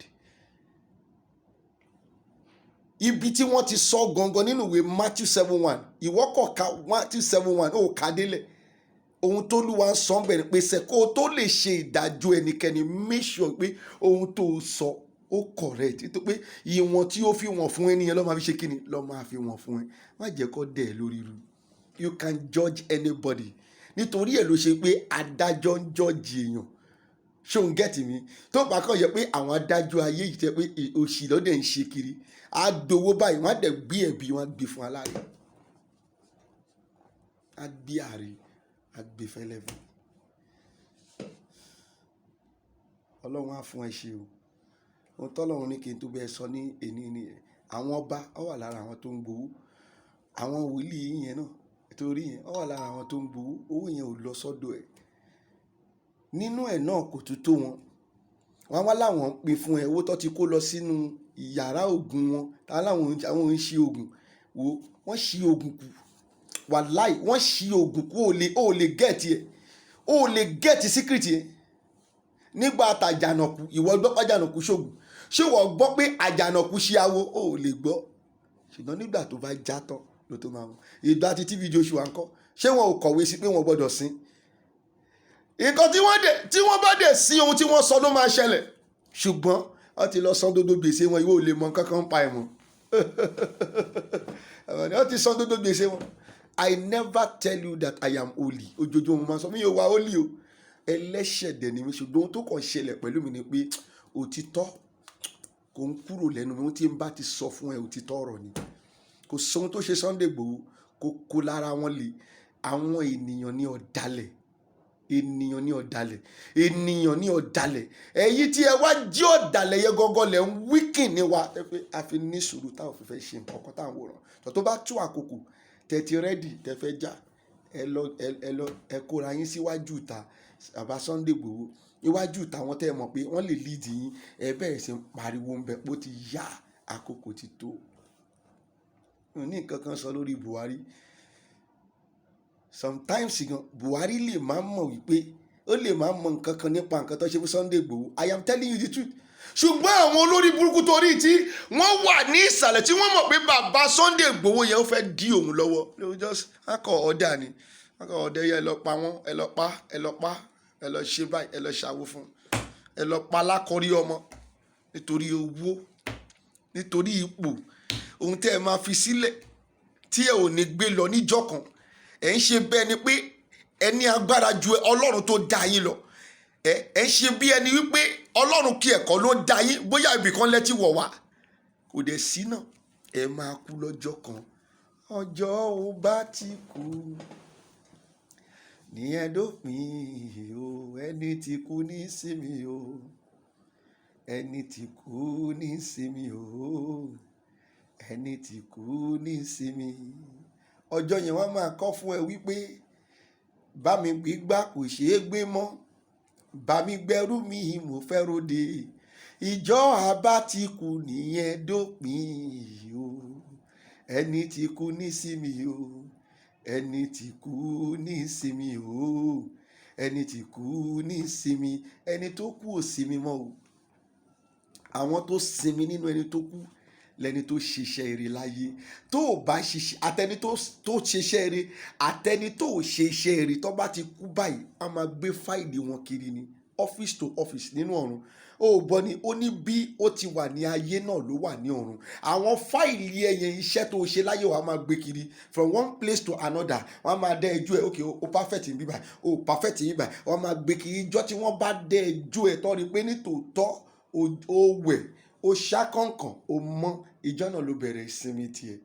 Ibi tí wọ́n ti sọ gangan nínú ìwé Matthew 7:1. Ìwọ kọ̀ ka Matthew 7:1 ó kà délẹ̀. Ohun tó Olúwa ń sọ bẹ̀rẹ̀ pé ṣe kó tó lè ṣe ìdájọ́ ẹnikẹ́ni, make sure pé ohun tó sọ ó correct. Nítorí pé ìwọ̀n tí ó fi wọ̀n fún ẹni yẹn ló máa fi ṣe kíni ló máa fi wọ̀n fún ẹ. Má jẹ́ kó dẹ̀ lórí irú. You can judge anybody. Nítorí ẹ̀ ló ṣe pé adájọ́ ń judge èèyàn. Ṣé o ń get mi? Tó bá kàn yẹ pé àwọn adájọ́ ayé yìí tẹ́ pé òṣì lọ́dẹ̀ ń ṣe kiri. Á dowó báyìí wọ́n á dẹ̀ gbé ẹ̀bí wọn á gbé fún aláàrẹ̀. Á gbé ààrẹ á gbé fẹ́lẹ́fẹ́. Ọlọ́run á fún ẹ ṣe o. Ohun tọ́lọ́run ní kí n tó bẹ́ẹ̀ sọ ní èní ni àwọn ọba ó wà lára àwọn tó ń gbowó. Àwọn wòlíì yẹn náà torí yẹn ó wà lára àwọn tó ń gbowó. Owó yẹn ò lọ sọ́dọ̀ ẹ̀. Nínú ẹ̀ náà kò tún tó wọn. Wọ́n wá láwọn ń pín fún ẹ owó tó ti kó lọ sínú ìyàrá ògùn wọn. Àwọn ń ṣe ògùn. Wọ́n ṣí ògùn kù. Wàláì wọ́n ṣí ògùn kù. Ó lè gẹ̀ẹ́tì ẹ̀. Ó lè gẹ̀ẹ́tì síkírìtì ẹ̀. Nígbà àtàjànàkú ìwọ gbọ́ pé àjànàkú ṣògùn. Ṣé wọ́n gbọ́ pé àjànàkú ṣe awo? Ó lè gbọ́. Ṣùgbọ́n nígbà tó bá já tán ló tó máa mọ̀. Ìgbà tí TV Joshua ń kọ́. Ṣé wọn ò kọ̀wé sí pé wọ́n gbọ́dọ̀ sin? nǹkan tí wọ́n bá dẹ̀ sí ohun tí wọ́n sọ ló máa ṣẹlẹ̀, ṣùgbọ́n wọ́n ti lọ san dodo gbèsè wọn, ìwọ ò lè mọ kankan pa ẹ̀ mọ́. Wọ́n ti san dodo gbèsè wọn. I never tell you that I am holy. Ojoojúmọ́ mo máa sọ mi ò wá holy o, ẹlẹ́ṣẹ̀ dẹ̀ ni mi, ṣùgbọ́n ohun tó kàn ṣẹlẹ̀ pẹ̀lú mi ni pé òtítọ́ kò ń kúrò lẹ́nu mi. Ohun tí n bá ti sọ fún ẹ òtítọ́ ọ̀rọ̀ ni. Kò sóhun tó ṣe Sunday Igboho kó lára wọn le. Àwọn ènìyàn ní ọ̀dàlẹ̀, ènìyàn ní ọ̀dàlẹ̀, ènìyàn ní ọ̀dàlẹ̀. Èyí tí ẹ wá jí ọ̀dàlẹ̀ yẹn gọ́gọ́ lẹ̀ ń wíkìn ní wa. Ẹ pé a fi ní sùúrù táwọn fi fẹ́ ṣe nǹkan kan táwọn wòran. Tó bá tú àkókò tẹ́ ti rẹ́dì tẹ́ fẹ́ jà, ẹ kóra yín síwájú ìta bàbá Sunday Igboho, iwájú ìta wọn tẹ́ ẹ mọ̀ pé wọ́n lè lead yín, ẹ bẹ̀rẹ̀ sí pariwo ń bẹ pé ó ti yá, àkókò ti tó. Ní nǹkan kan sọ lórí Buhari. Sometimes gan Buhari lè máa mọ̀ wípé ó lè máa mọ̀ nǹkan kan nípa nǹkan tó ṣe fún Sunday Igboho. I am telling you the truth. Ṣùgbọ́n àwọn olórí burúkú torí tí wọ́n wà ní ìsàlẹ̀ tí wọ́n mọ̀ pé bàbá Sunday Igboho yẹn ó fẹ́ dí òun lọ́wọ́. They will just akọ ọ̀dà ni, akọ ọ̀dà yẹn ẹ lọ pa wọ́n, ẹ lọ pa, ẹ lọ ṣe báyìí, ẹ lọ ṣàwó fún, ẹ lọ pa lákọrí ọmọ nítorí owó, nítorí ipò, ohun tẹ́ ẹ máa fi sílẹ̀ tí ẹ ò ní gbé lọ níjọ́ kan. Ẹ ń ṣe bẹ́ẹ̀ ni pé ẹ ní agbára ju Ọlọ́run tó dá yín lọ. Ẹ ń ṣe bí ẹni wípé Ọlọ́run kí ẹ̀kọ́ ló dá yín, bóyá ibìkan lẹ́tí wọ̀ wá. Kò dẹ̀ sí náà, ẹ máa kú lọ́jọ́ kan. Ọjọ́ ò bá ti kú ní ẹ̀dópin o, ẹni tí kú ní sinmi o, ẹni tí kú ní sinmi o, ẹni tí kú ní sinmi. Ọjọ́ yẹn wọ́n máa kọ́ fún ẹ wípé bá mi gbígbá kò ṣeé gbé mọ́, bá mi gbẹ́rú mi mo fẹ́ ròde, ìjọ àbá ti kú nìyẹn dópin o, ẹni tí kú ní sinmi o, ẹni tí kú ní sinmi o, ẹni tí kú ní sinmi. Ẹni tó kú ò sinmi mọ́ o. Àwọn tó sinmi nínú ẹni tó kú lẹni tó ṣiṣẹ́ ire láyé. Tó o bá ṣiṣẹ́, àtẹni tó ṣiṣẹ́ ire àtẹni tó ṣe iṣẹ́ ire, tó bá ti kú báyìí a máa gbé fáìlì wọn kiri ni, office to office nínú ọ̀run. Ó gbọ́ ni ó ní bí ó ti wà ní ayé náà ló wà ní ọ̀run. Àwọn fáìlì ẹ̀yẹn iṣẹ́ tó ṣe láyé wa máa gbé kiri from one place to another. Wọ́n máa dẹ́ ẹjọ́ ẹ̀, okay o perfect ní bíbá, o perfect ní bíbá. Wọ́n máa gbé kiri. Ìjọ́ tí wọ́n bá dẹ́ ẹjọ́ ẹ̀ tọ́ ni pé nítòótọ́ ó wẹ̀, ó ṣàkànkàn, ó mọ́, ìjọ náà ló bẹ̀rẹ̀ ìsinmi tiẹ̀.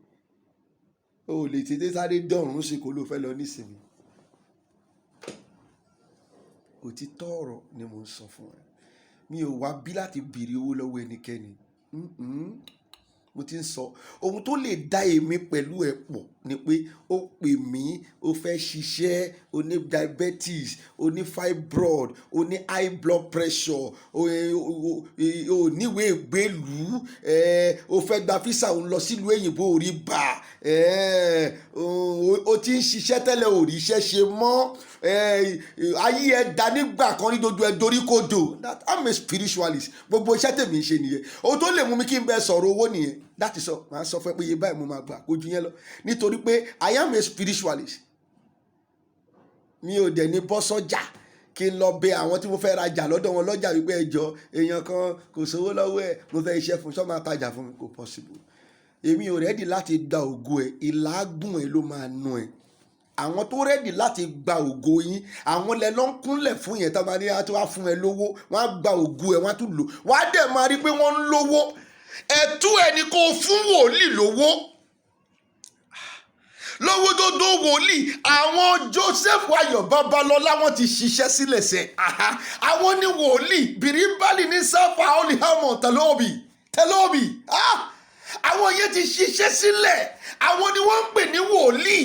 O lè tètè sáré dọ̀rùn sí kó ló fẹ́ lọ nísinmi. Òtítọ́ ọ̀rọ̀ ni mo ń sọ fún ẹ. Mi ò wá bí láti béèrè owó lọ́wọ́ ẹnikẹ́ni. Mo ti ń sọ ohun tó lè dá èmi pẹ̀lú ẹ pọ̀ ni pé ó pè mí, ó fẹ́ ṣiṣẹ́, ó ní diabetes, ó ní fibroid, ó ní high blood pressure, ó níwèé ìgbélú, ó fẹ́ gba físà òun lọ sílùú òyìnbó orí bá, ó ti ń ṣiṣẹ́ tẹ́lẹ̀ ò rí iṣẹ́ ṣe mọ́, ayé ẹ dá nígbà kan ní dodo ẹ dorí kodò. I'm a spiritualist. Gbogbo iṣẹ́ tèmi ń ṣe nìyẹn. Ohun tó lè mú mi kí n bẹ sọ̀rọ̀ owó nìyẹn. Láti sọ màá sọ fún ẹ pé iye báyìí mo máa gbà kó ju yẹn lọ, nítorí pé I am a spiritualist. Mi ò dẹ̀ ní bọ́ sọ́jà kí n lọ bẹ àwọn tí mo fẹ́ rajà lọ́dọ̀ wọn lọ́jà wípé ẹjọ́ èèyàn kan kò sówó lọ́wọ́ ẹ̀, mo fẹ́ iṣẹ́ fún ṣọ́ máa tajà fún mi. Kò possible. Èmi ò rẹ́dì láti gba ògo ẹ̀, ìlágùn ẹ̀ ló máa nù ẹ̀. Àwọn tó rẹ́dì láti gba ògo yín, àwọn lẹ lọ ń kúnlẹ̀ fún yẹn tó máa ní àti wá fún ẹ lówó, wọ́n á gba ògo ẹ̀, wọ́n á tún lò, wọ́n á dẹ̀ máa rí pé wọ́n ń lówó. Ẹ̀tú ẹni kò fún wòlíì lówó. Lówó dódó wòlíì, àwọn Joseph Ayọ̀ Babalọ́lá wọ́n ti ṣiṣẹ́ sílẹ̀ sẹ́. Àwọn ní wòlíì bìrìbálì ní sáfà olùhámọ̀ tẹlóbì. Àwọn yẹn ti ṣiṣẹ́ sílẹ̀. Àwọn ni wọ́n ń pè ní wòlíì.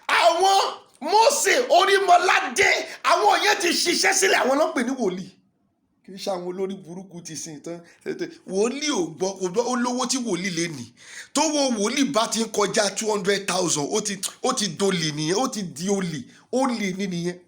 Àwọn Mósè Orímọládé, àwọn yẹn ti ṣiṣẹ́ sílẹ̀, àwọn ló ń pè ní wòlíì. Kì í ṣe àwọn olórí burúkú ti sìn tán. Wòlíì ò gbọ́ olówó tí wòlíì lè ní. Tó wo wòlíì bá ti ń kọjá 200,000, ó ti dolè nìyẹn, ó ti di olè ní nìyẹn.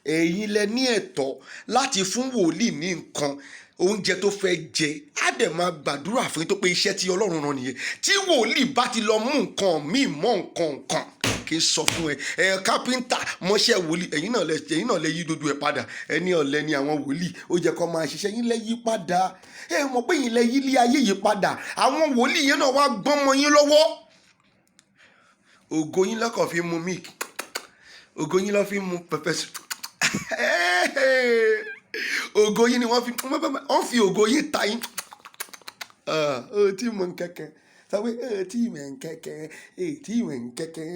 Ẹ̀yin lẹ ní ẹ̀tọ́ láti fún wòlíì ní nǹkan oúnjẹ tó fẹ́ jẹ, á dẹ̀ máa gbàdúrà fún yín tó pé iṣẹ́ tí Ọlọ́run rán nìyẹn. Tí wòlíì bá ti lọ mú nǹkan míì mọ́ nǹkan kí n sọ fún ẹ kápẹ́ńtà mọ́ṣẹ́ wòlíì ẹ̀yin náà lẹ yí dodo ẹ̀ padà ẹni ọ̀lẹ ni àwọn wòlíì ó jẹ́ kó máa ṣiṣẹ́ yín lẹ yí padà mọ̀ pé yín lẹ yí ilé ayé yìí padà àwọn wòlíì yẹn náà wá gbọ́n mọ́ yín lọ́wọ́ ògo yín lọ́kàn fi mu milk ògo yín lọ́ fi mu pẹpẹ ògo yín ni wọ́n fi ògo yín ta yín ó tí mo ń kẹ́kẹ́ sọ pé ó tí mo ń kẹ́kẹ́ tí mo ń kẹ́kẹ́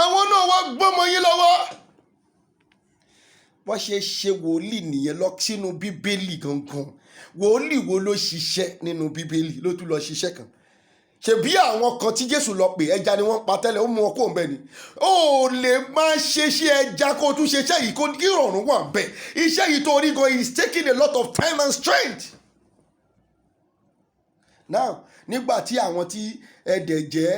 àwọn náà wá gbọ́mọ yín lọ́wọ́ wọ́n ṣe wòlíì nìyẹn lọ sínú bíbélì gangan wòlíì wo ló ṣiṣẹ́ nínú bíbélì ló tún lọ ṣiṣẹ́ kan ṣebí àwọn kan tí Jésù lọ pè ẹja ni wọ́n pa tẹ́lẹ̀ ó mú wọn kó ń bẹ ni ó lè máa ṣe ẹja kó tún ṣe iṣẹ́ yìí kó kí ìrọ̀rùn wà ń bẹ iṣẹ́ yìí tó rí gan is taking a lot of time and strength. Now nígbà tí àwọn tí ẹ̀dẹ̀ jẹ́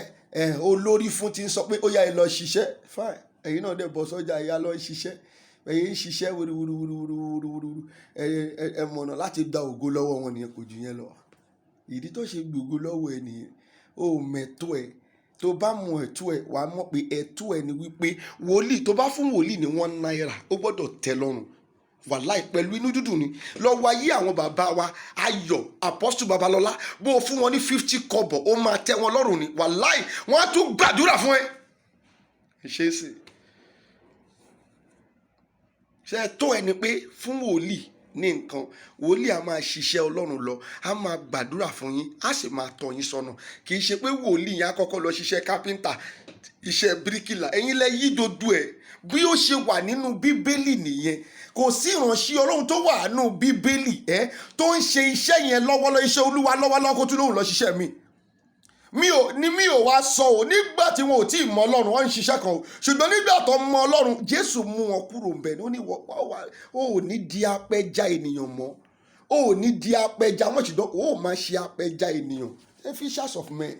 olórí fún ti ń sọ pé ó yá ẹ lọ ṣiṣẹ́ fine ẹ̀yin náà dẹ̀ bọ́ sọ́jà ẹ̀yà lọ ṣiṣẹ́ ẹ̀yin ń ṣiṣẹ́ wúruwúruwúruwúru ẹ mọ̀nà láti gba ògo lọ́wọ́ wọn nìyẹn kò jù yẹn lọ ìdí tó ṣe gbògo lọ́wọ́ ẹ nìyẹn ó mẹ̀tọ́ ẹ tó bá mọ ẹ̀tọ́ ẹ wàá mọ̀ pé ẹ̀tọ́ ẹ ni wípé wòlíì tó bá fún wòlíì ní $1 ó gbọ́dọ̀ tẹ́ lọ́rùn wàláì pẹ̀lú inú dúdùn ni lọ́wọ́ ayé àwọn bàbá wa Ayọ̀ Apostle Babalọ́lá bó o fún wọn ní 50 kọ́bọ̀ ó máa tẹ́ wọn lọ́rùn ni wàláì wọ́n á tún gbàdúrà fún ẹ ṣe é sì ṣe ẹ̀tọ́ ẹ ni pé fún wòlíì ní nǹkan wòlíì a máa ṣiṣẹ́ Ọlọ́run lọ a máa gbàdúrà fún yín a sì máa tọ́ yín sọ́nà kì í ṣe pé wòlíì yẹn á kọ́kọ́ lọ ṣiṣẹ́ kápẹ́ńtà iṣẹ́ bíríkìlà ẹ̀yin lẹ yí dodo ẹ̀ bí ó ṣe wà nínú bíbélì nìyẹn kò sí ìránṣẹ́ Ọlọ́run tó wà nínú bíbélì tó ń ṣe iṣẹ́ yẹn lọ́wọ́lọ́wọ́ iṣẹ́ Olúwa lọ́wọ́lọ́wọ́ kó tún lóhùn lọ ṣiṣẹ́ mi ò wá sọ ò nígbà tí wọn ò tí ì mọ Ọlọ́run wọ́n ń ṣiṣẹ́ kan o ṣùgbọ́n nígbà tó mọ Ọlọ́run Jésù mú wọn kúrò ń bẹ̀ ní ó ní ó ní di apẹja ènìyàn mọ́ ó ní di apẹja mọ́ ṣùgbọ́n ó máa ṣe apẹja ènìyàn fishers of men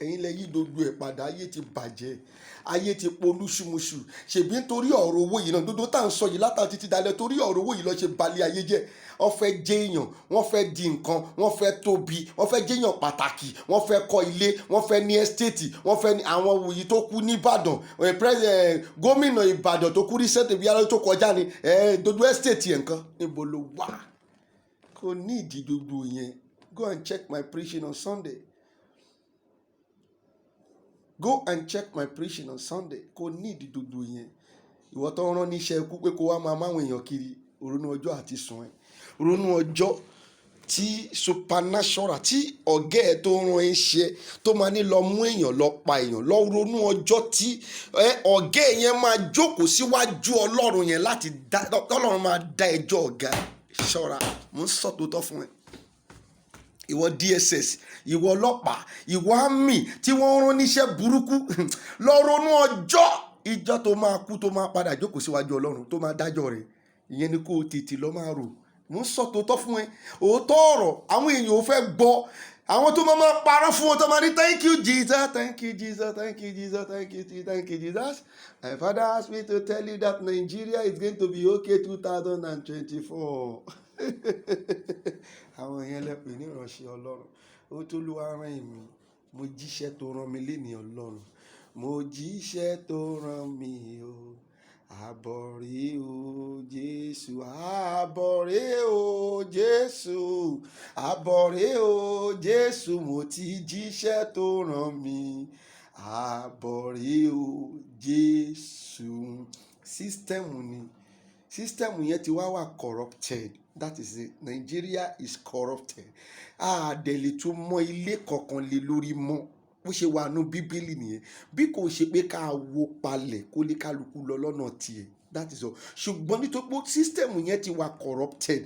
ẹ̀yin lẹ yí dodo ẹ̀ padà ayé ti bàjẹ́ ayé ti polúṣumuṣu ṣèbí nítorí ọ̀rọ̀ owó yìí náà dodo tá à ń sọ yìí látà títí dalẹ̀ torí ọ̀rọ̀ owó yìí lọ ṣe balẹ̀ ayé jẹ́ wọ́n fẹ́ jẹ́ èèyàn wọ́n fẹ́ di nǹkan wọ́n fẹ́ tóbi wọ́n fẹ́ jẹ́ èèyàn pàtàkì wọ́n fẹ́ kọ́ ilé wọ́n fẹ́ ní ẹ́stéètì wọ́n fẹ́ ní àwọn wòye tó kú ní Ìbàdàn gómìnà Ìbàdàn tó kú rí sẹ́tẹ̀ bí alẹ́ tó kọjá ni dodo ẹ́stéètì ẹ̀ nǹkan níbo ló wà kò ní ìdí gbogbo yẹn go and check my preaching on Sunday. Go and check my preaching on Sunday. Kò ní ìdí dodo yẹn. Ìwọ tó rán níṣẹ́ ikú pé kó wá máa máwọn èèyàn kiri. Ronú ọjọ́ àti sùn ẹ̀. Ronú ọjọ́ tí supernatural tí ọ̀gá ẹ̀ tó rán ẹ ṣe tó máa ní lọ mú èèyàn lọ pa èèyàn. Lọ ronú ọjọ́ tí ọ̀gá ẹ̀ yẹn máa jókòó síwájú Ọlọ́run yẹn láti dá Ọlọ́run máa dá ẹjọ́ ọ̀gá. Ṣọ́ra, mo ń sọ tòótọ́ fún ẹ. Ìwọ DSS, ìwọ ọlọ́pàá, ìwọ àmì tí wọ́n rán níṣẹ́ burúkú lọ ronú ìjọ tó máa kú tó máa padà jókòó síwájú Ọlọ́run tó máa dájọ́ rẹ̀ ìyẹn ni kó o tètè lọ máa rò mo ń sọ tòótọ́ fún ẹ òótọ́ ọ̀rọ̀ àwọn èèyàn ò fẹ́ gbọ́ àwọn tó máa parọ́ fún wọn tó máa ní thank you Jesus, thank you Jesus, thank you Jesus, thank you Jesus. My father asked me to tell you that Nigeria is going to be okay 2024. Àwọn èèyàn lẹ́pẹ̀ ní ìránṣẹ́ Ọlọ́run ó tó lù wá rán èmi mo jíṣẹ́ tó rán mi lénìí Ọlọ́run mo jíṣẹ́ tó rán mi o àbọ̀ rèé o Jésù àbọ̀ rèé o Jésù àbọ̀ rèé o Jésù mo ti jíṣẹ́ tó rán mi àbọ̀ rèé o Jésù. Sísítẹ́mù yẹn ti wá corrupted. That is it. Nigeria is corrupted. Àdẹ̀lẹ̀ tó mọ ilé kankan lé lórí mọ́ bó ṣe wà nù Bíbélì nìyẹn bí kò ṣe pé ká wo palẹ̀ kó lè kálukú lọ lọ́nà tiẹ̀. That is all. Ṣùgbọ́n nítorí pé sísítẹ́mù yẹn ti wà corrupted.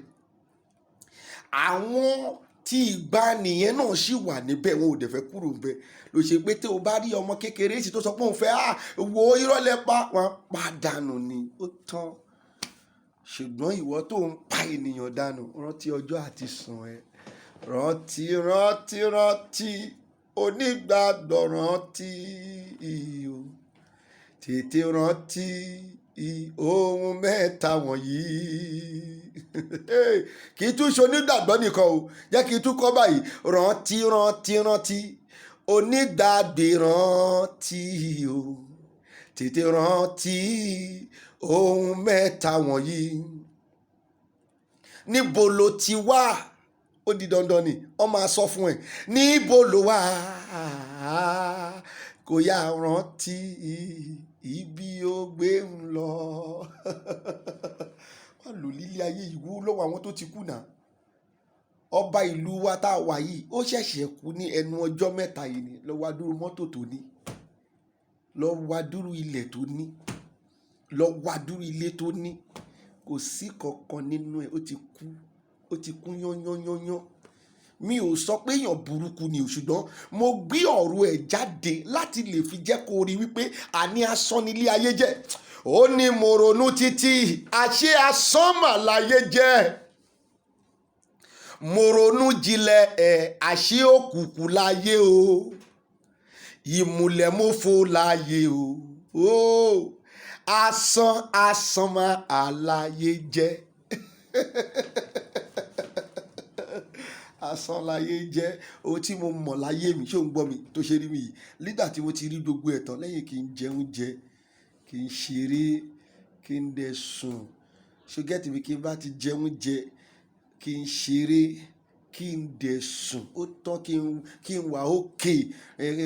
Àwọn tí ìgbà nìyẹn náà ṣì wà níbẹ̀ wọn ò dẹ̀ fẹ́ kúrò níbẹ̀ ló ṣe pé tí o bá rí ọmọ kékeré sì tó sọ pé òun fẹ́ wo irọ́lẹ́ pa wọn pàdánù ni ó tán. Ṣùgbọ́n ìwọ tó ń pa ènìyàn dànù rántí ọjọ́ àti sùn ẹ rántí onígbàgbọ́ rántí o tètè rántí ohun mẹ́ta wọ̀nyí kì í tún ṣe onígbàgbọ́ nìkan o, jẹ́ kí n tún kọ́ báyìí. Rántí rántí rántí onígbàgbé rántí o, tètè rántí ohun mẹ́ta wọ̀nyí. Níbo lo ti wá? Ó di dandan ni wọ́n máa sọ fún ẹ. Níbo lo wá? Kò yá rántí ibi ó gbé ń lọ. Wọ́n lò lílé ayé ìwú lọ́wọ́ àwọn tó ti kú náà. Ọba ìlú wa tá a wà yìí ó ṣẹ̀ṣẹ̀ kú ní ẹnu ọjọ́ mẹ́ta yìí ni. Lọ wá dúró mọ́tò tó ní, lọ wá dúró ilẹ̀ tó ní, lọ wá dúró ilé tó ní. Kò sí kankan nínú ẹ̀, ó ti kú yányányányán. Mi ò sọ pé èèyàn burúkú ni o, ṣùgbọ́n mo gbé ọ̀rọ̀ ẹ̀ jáde láti lè fi jẹ́ kó rí wípé àní asán nílé ayé jẹ́. Ó ní mo ronú títí, àṣé asán mà láyé jẹ́. Mo ronú jinlẹ̀ àṣé òkùnkùn láyé o. Ìmùlẹ̀ mọ́fọ́ láyé o. Asán asán mà àláyé jẹ́. Asán láyé jẹ́. Ohun tí mo mọ̀ láyé mi, ṣé ò ń gbọ́ mi tó ṣe rí mi yìí, nígbà tí mo ti rí gbogbo ẹ̀tàn lẹ́yìn kí n jẹun jẹ, kí n ṣeré, kí n dẹ̀ sùn. Ṣùgẹ́tì mi kí n bá ti jẹun jẹ, kí n ṣeré, kí n dẹ̀ sùn. Ó tán kí n wà ókè.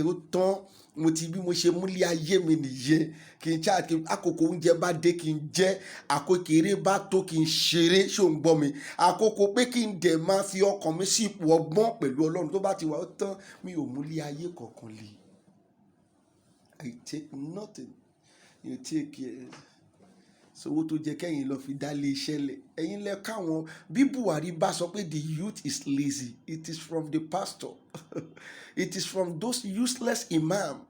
Ó tán. Mo ti bí mo ṣe múlé ayé mi nìyẹn. Kí n ṣáà àkókò oúnjẹ bá dé kí n jẹ, àkókò eré bá tó kí n ṣeré, ṣé ò ń gbọ́ mi. Àkókò pé kí n dẹ̀ máa fi ọkàn mi sí ipò ọgbọ́n pẹ̀lú Ọlọ́run tó bá ti wà, ó tán. Mi ò múlé ayé kankan lè. I take nothing. You take it. Sowó tó jẹ kẹ́yìn lọ fi dá lé iṣẹ́ lẹ̀. Ẹ̀yin lẹ káwọn bí Buhari bá sọ pé the youth is lazy, it is from the pastor. It is from those useless imam.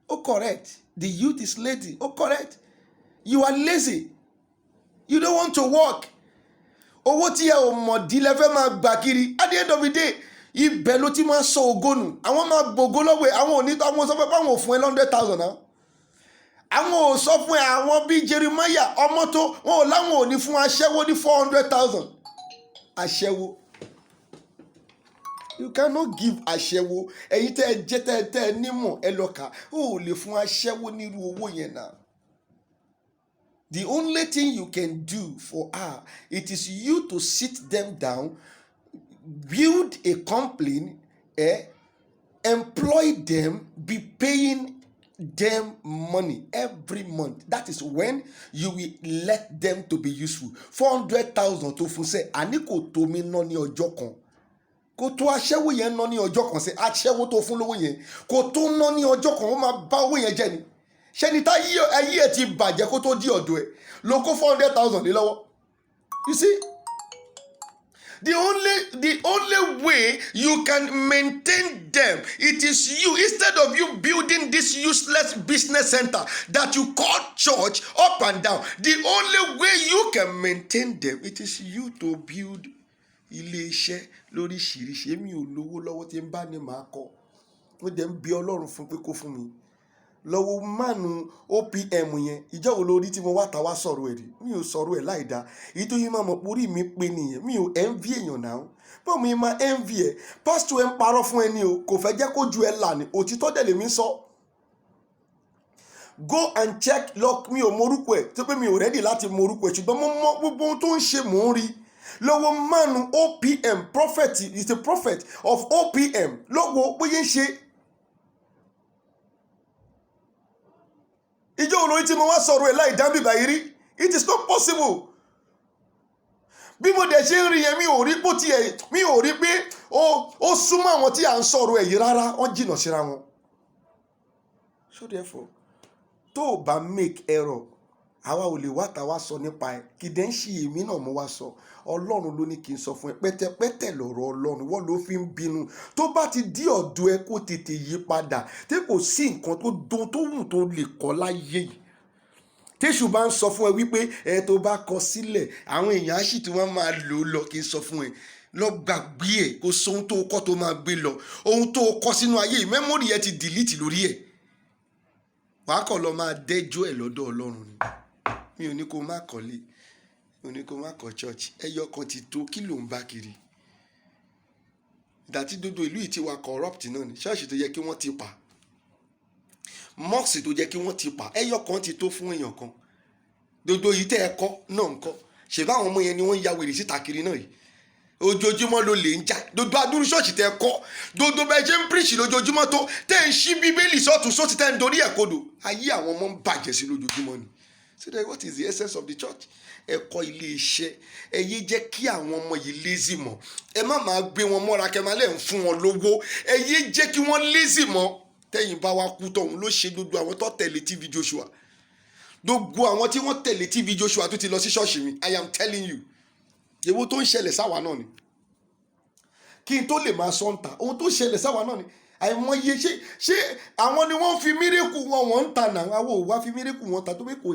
Oh, correct. The youth is lazy. Oh, correct. You are lazy. You don't want to work. Owó tí ẹ ò mọ̀ dí lẹ fẹ́ máa gbà kiri. At the end of the day, ibẹ̀ ló ti máa sọ ògo nù. Àwọn máa gbògo lọ́wọ́ ẹ̀. Àwọn sọ pé àwọn ò fún ẹ 100,000 náà. Àwọn ò sọ fún ẹ àwọn bíi Jeremiah ọmọ tó wọn ò láwọn ò ní fún aṣẹ́wó ní 400,000. Aṣẹ́wó. You cannot give aṣẹ́wó. Ẹ̀yin tẹ́ ẹ jẹ́ tẹ́ ẹ nímọ̀ ẹ lọ kà. O ò lè fún aṣẹ́wó nírú owó yẹn náà. The only thing you can do for her, it is you to sit them down, build a company, employ them, be paying them money every month. That is when you will let them to be useful. 400,000 tó fún sẹ́, àní kò tó mi ná ní ọjọ́ kan. Kò tó aṣẹ́wó yẹn ná ní ọjọ́ kan sẹ́, aṣẹ́wó tó fún lówó yẹn kò tó ná ní ọjọ́ kan, ó máa bá owó yẹn jẹ́ ni. Ṣé ni tá ayé ẹ̀ ti bàjẹ́ kó tó di ọ̀dọ̀ ẹ̀ ló kó 400,000 lé lọ́wọ́. You see? The only way you can maintain them, it is you. Instead of you building this useless business center that you call church up and down, the only way you can maintain them, it is you to build ilé-iṣẹ́ lóríṣiríṣi. Èmi ò lówó lọ́wọ́ tí ń bá ní màá kọ́. Mo dẹ̀ ń bi Ọlọ́run fún pé kó fún mi. Lọ́wọ́ mánu OPM yẹn, ìjọ́ wo lórí tí mo wá ta wá sọ̀rọ̀ ẹ̀ rí? Mi ò sọ̀rọ̀ ẹ̀ láì dáa. Èyí tó yín máa mọ̀ pórí mi pé nìyẹn. Mi ò envy èèyàn náà. Bọ́ọ̀ mi máa envy ẹ̀. Pásítọ̀ ẹ̀ ń parọ́ fún ẹni o. Kò fẹ́ jẹ́ kó ju ẹ là ní. Òtítọ́ dẹ̀ lèmi sọ. Go and check lọ. Mi ò mọ orúkọ ẹ̀. Tó pé mi ò ready láti mọ orúkọ ẹ̀. Ṣùgbọ́n mo mọ gbogbo ohun tó ń ṣe mò ń rí. Lọ́wọ́ mánu OPM, prophet is a prophet of OPM. Lọ́wọ́ bóyá ń ṣe. Ìjọ́ olórí tí mo wá sọ̀rọ̀ ẹ̀ láì dábì báyìí rí. It is not possible. Bí mo dẹ̀ ṣe ń rí yẹn mi ò rí pé ó súnmọ́ àwọn tí à ń sọ̀rọ̀ ẹ̀ yìí rárá. Wọ́n jìnnà síra wọn. So therefore, tó o bá make error, àwa ò lè wá ta wá sọ nípa ẹ̀. Kì í dẹ̀ ń ṣe èmi náà mo wá sọ. Ọlọ́run ló ní kí n sọ fún ẹ. Pẹ́tẹ́pẹ́tẹ́ lọ̀rọ̀ Ọlọ́run. Wọ́n ló fi ń bínú. Tó bá ti dí ọ̀dọ̀ ẹ kó tètè yí padà. Tí kò sí nǹkan tó wù tó lè kọ́ láyé yìí. Téṣù bá ń sọ fún ẹ wípé tó bá kọ sílẹ̀ àwọn èèyàn á sì tí wọ́n máa lò ó lọ, kí n sọ fún ẹ. Lọ gbàgbé ẹ̀ kó sọ ohun tó kọ́ tó máa gbé lọ. Ohun tó kọ́ sínú ayé yìí, mẹ́mórì ẹ ti delete lórí ẹ̀. wàá kàn lọ máa dẹ́jọ́ ẹ̀ lọ́dọ̀ Ọlọ́run ni. Mi ò ní kó má kọ́lé, mi ò ní kó má kọ́ church, ẹyọ kan ti tó, kí ló ń bá kiri? Ìdàtí dodo ìlú yìí ti wà corrupt náà ni. Ṣọ́ọ̀ṣì tó yẹ kí wọ́n ti pa, mosque tó yẹ kí wọ́n ti pa, ẹyọ kan ti tó fún èèyàn kan. Dodo yìí tẹ́ ẹ kọ́ náà ń kọ́, ṣèbá àwọn ọmọ yẹn ni wọ́n ń ya wèrè síta kiri náà yìí. Ojoojúmọ́ ló lè ń jà. Dodo adúrú ṣọ́ọ̀ṣì tẹ́ ẹ kọ́, dodo bẹ́ẹ̀ ṣe ń preach lójoojúmọ́ tó tẹ́ ń ṣí bíbélì sọ́tún sósì tẹ́ ń dorí ẹ̀ kodò. Ayé àwọn ọmọ ń bàjẹ́ sí lójoojúmọ́ ni. So then what is the essence of the church? Ẹ̀kọ́ ilé iṣẹ́. Ẹ yé jẹ́ kí àwọn ọmọ yìí lazy mọ́. Ẹ má máa gbé wọn mọ́ra kẹ́ máa lẹ́ ń fún wọn lówó. Ẹ yé jẹ́ kí wọ́n lazy mọ́. Tẹ́yìn bá wa kú tọ̀hún ló ṣe gbogbo àwọn tó tẹ̀lé TV Joshua. Gbogbo àwọn tí wọ́n tẹ̀lé TV Joshua tó ti lọ sí ṣọ́ọ̀ṣì mi. I am telling you. Èwo tó ń ṣẹlẹ̀ sáwa náà ni. Kí n tó lè máa sọ ń ta, ohun tó ṣẹlẹ̀ sáwa náà ni. Àìmọye ṣé àwọn ni wọ́n fi mírèkù wọn ń ta náà. Àwọn ò wá fi mírèkù wọn ta tó pé kò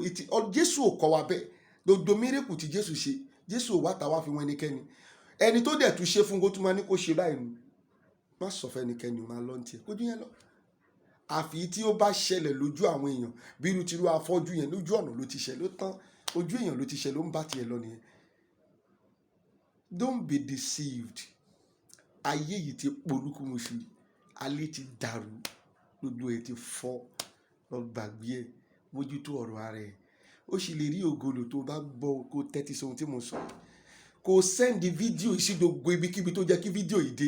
Jésù ò kọ́ wa bẹ́ẹ̀. Gbogbo mírèkù tí Jésù ṣe, Jésù ò wá ta wá fi wọn ẹnikẹ́ni. Ẹni tó dẹ̀ tún ṣe fún kó tún máa ní kó ṣe báyìí ni. Má sọ fẹ́ ẹnikẹ́ni ò máa lọ ní tiẹ̀. Kójú yẹn lọ. Àfi tí ó bá ṣẹlẹ̀ lójú àwọn èèyàn, bí irú tìrú afọ́jú yẹn lójú ọ̀nà ló ti ṣẹ ló tán. Ojú èèyàn ló ti ṣẹ ló ń bá tiẹ̀ lọ nìyẹn. Don't be deceived. Ayé yìí ti polúkúmuṣu. Alé ti dàrú. Gbogbo ẹ̀ ti fọ́. Lọ gbàgbé ẹ̀. Mójútó ọ̀rọ̀ ara ẹ̀. Ó sì lè rí ògolo tó bá gbọ́ kó tẹ́tí sí ohun tí mo sọ. Kó sẹ́ndì fídíò yìí sí gbogbo ibikíbi tó jẹ́ kí fídíò yìí dé.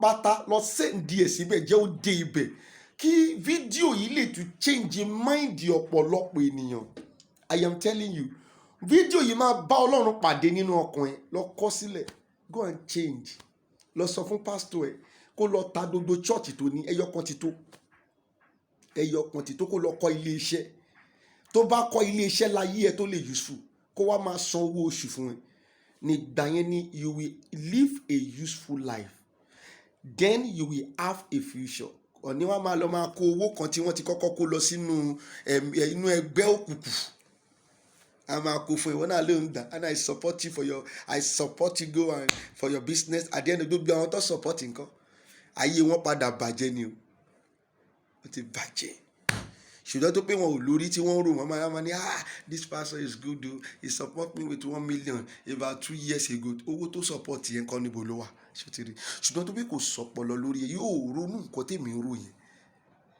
Pátá lọ sẹ́ndì ẹ̀ síbẹ̀ jẹ́ ó dé ibẹ̀. Kí fídíò yìí lè tún change mind ọ̀pọ̀lọpọ̀ ènìyàn. I am telling you. Fídíò yìí máa bá Ọlọ́run pàdé nínú ọkàn ẹ̀. Lọ kọ sílẹ̀. Go and change. Lọ sọ fún pásítọ̀ ẹ̀ kó lọ ta gbogbo church tó ní ẹyọ kan ti tó. Ẹyọ kan ti tó kó lọ kọ́ ilé iṣẹ́. Tó bá kọ́ ilé iṣẹ́ láyé ẹ tó lè useful kó wá máa san owó oṣù fún ẹ. Nígbà yẹn ni you will live a useful life. Then you will have a future. Ọ̀ní wá máa lọ máa kó owó kan tí wọ́n ti kọ́kọ́ kó lọ sínú inú ẹgbẹ́ òkùnkùn. A máa kó fún ìwọ náà ló ń dà. And I support you go and for your business. At the end of the day, àwọn tó support nǹkan. Ayé wọn padà bàjẹ́ ni o. Ó ti bàjẹ́. Ṣùgbọ́n tó pé wọn ò lórí tí wọ́n rò wọ́n máa ní this person is good o. He support me with 1 million about 2 years ago. Owó tó support yẹn kọ́ níbo ló wà. Ṣùgbọ́n tó pé kò sọpọlọ lórí ẹ yóò ronú nǹkan tèmi ń rò yẹn.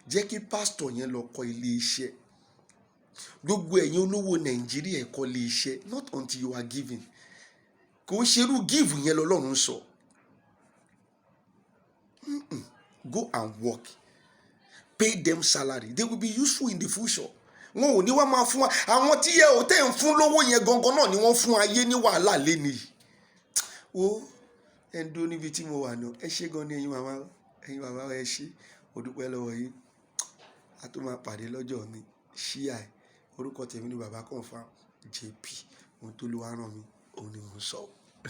Jẹ́ kí pásítọ̀ yẹn lọ kọ́ ilé iṣẹ́. Gbogbo ẹ̀yin olówó Nàìjíríà ẹ kọ́ ilé iṣẹ́. Not until you are giving. Kò ń ṣerú give yẹn lọ́lọ́run sọ. Go and work. Pay them salary. They will be useful in the future. Wọn ò ní wá máa fún wa. Àwọn tí ẹ ò tẹ́ ń fún lówó yẹn gangan náà ni wọ́n fún ayé ní wàhálà léni. Ó ẹ ń dúró níbi tí mo wà náà. Ẹ ṣé gan ni ẹ̀yin bàbá ẹ ṣé. Mo dúpẹ́ lọ́wọ́ yín. A tó máa pàdé lọ́jọ́ mi. Ṣíà ẹ̀. Orúkọ tèmi ni bàbá Confirm JP. Ohun tó ló wá rán mi, òun ni mò ń sọ.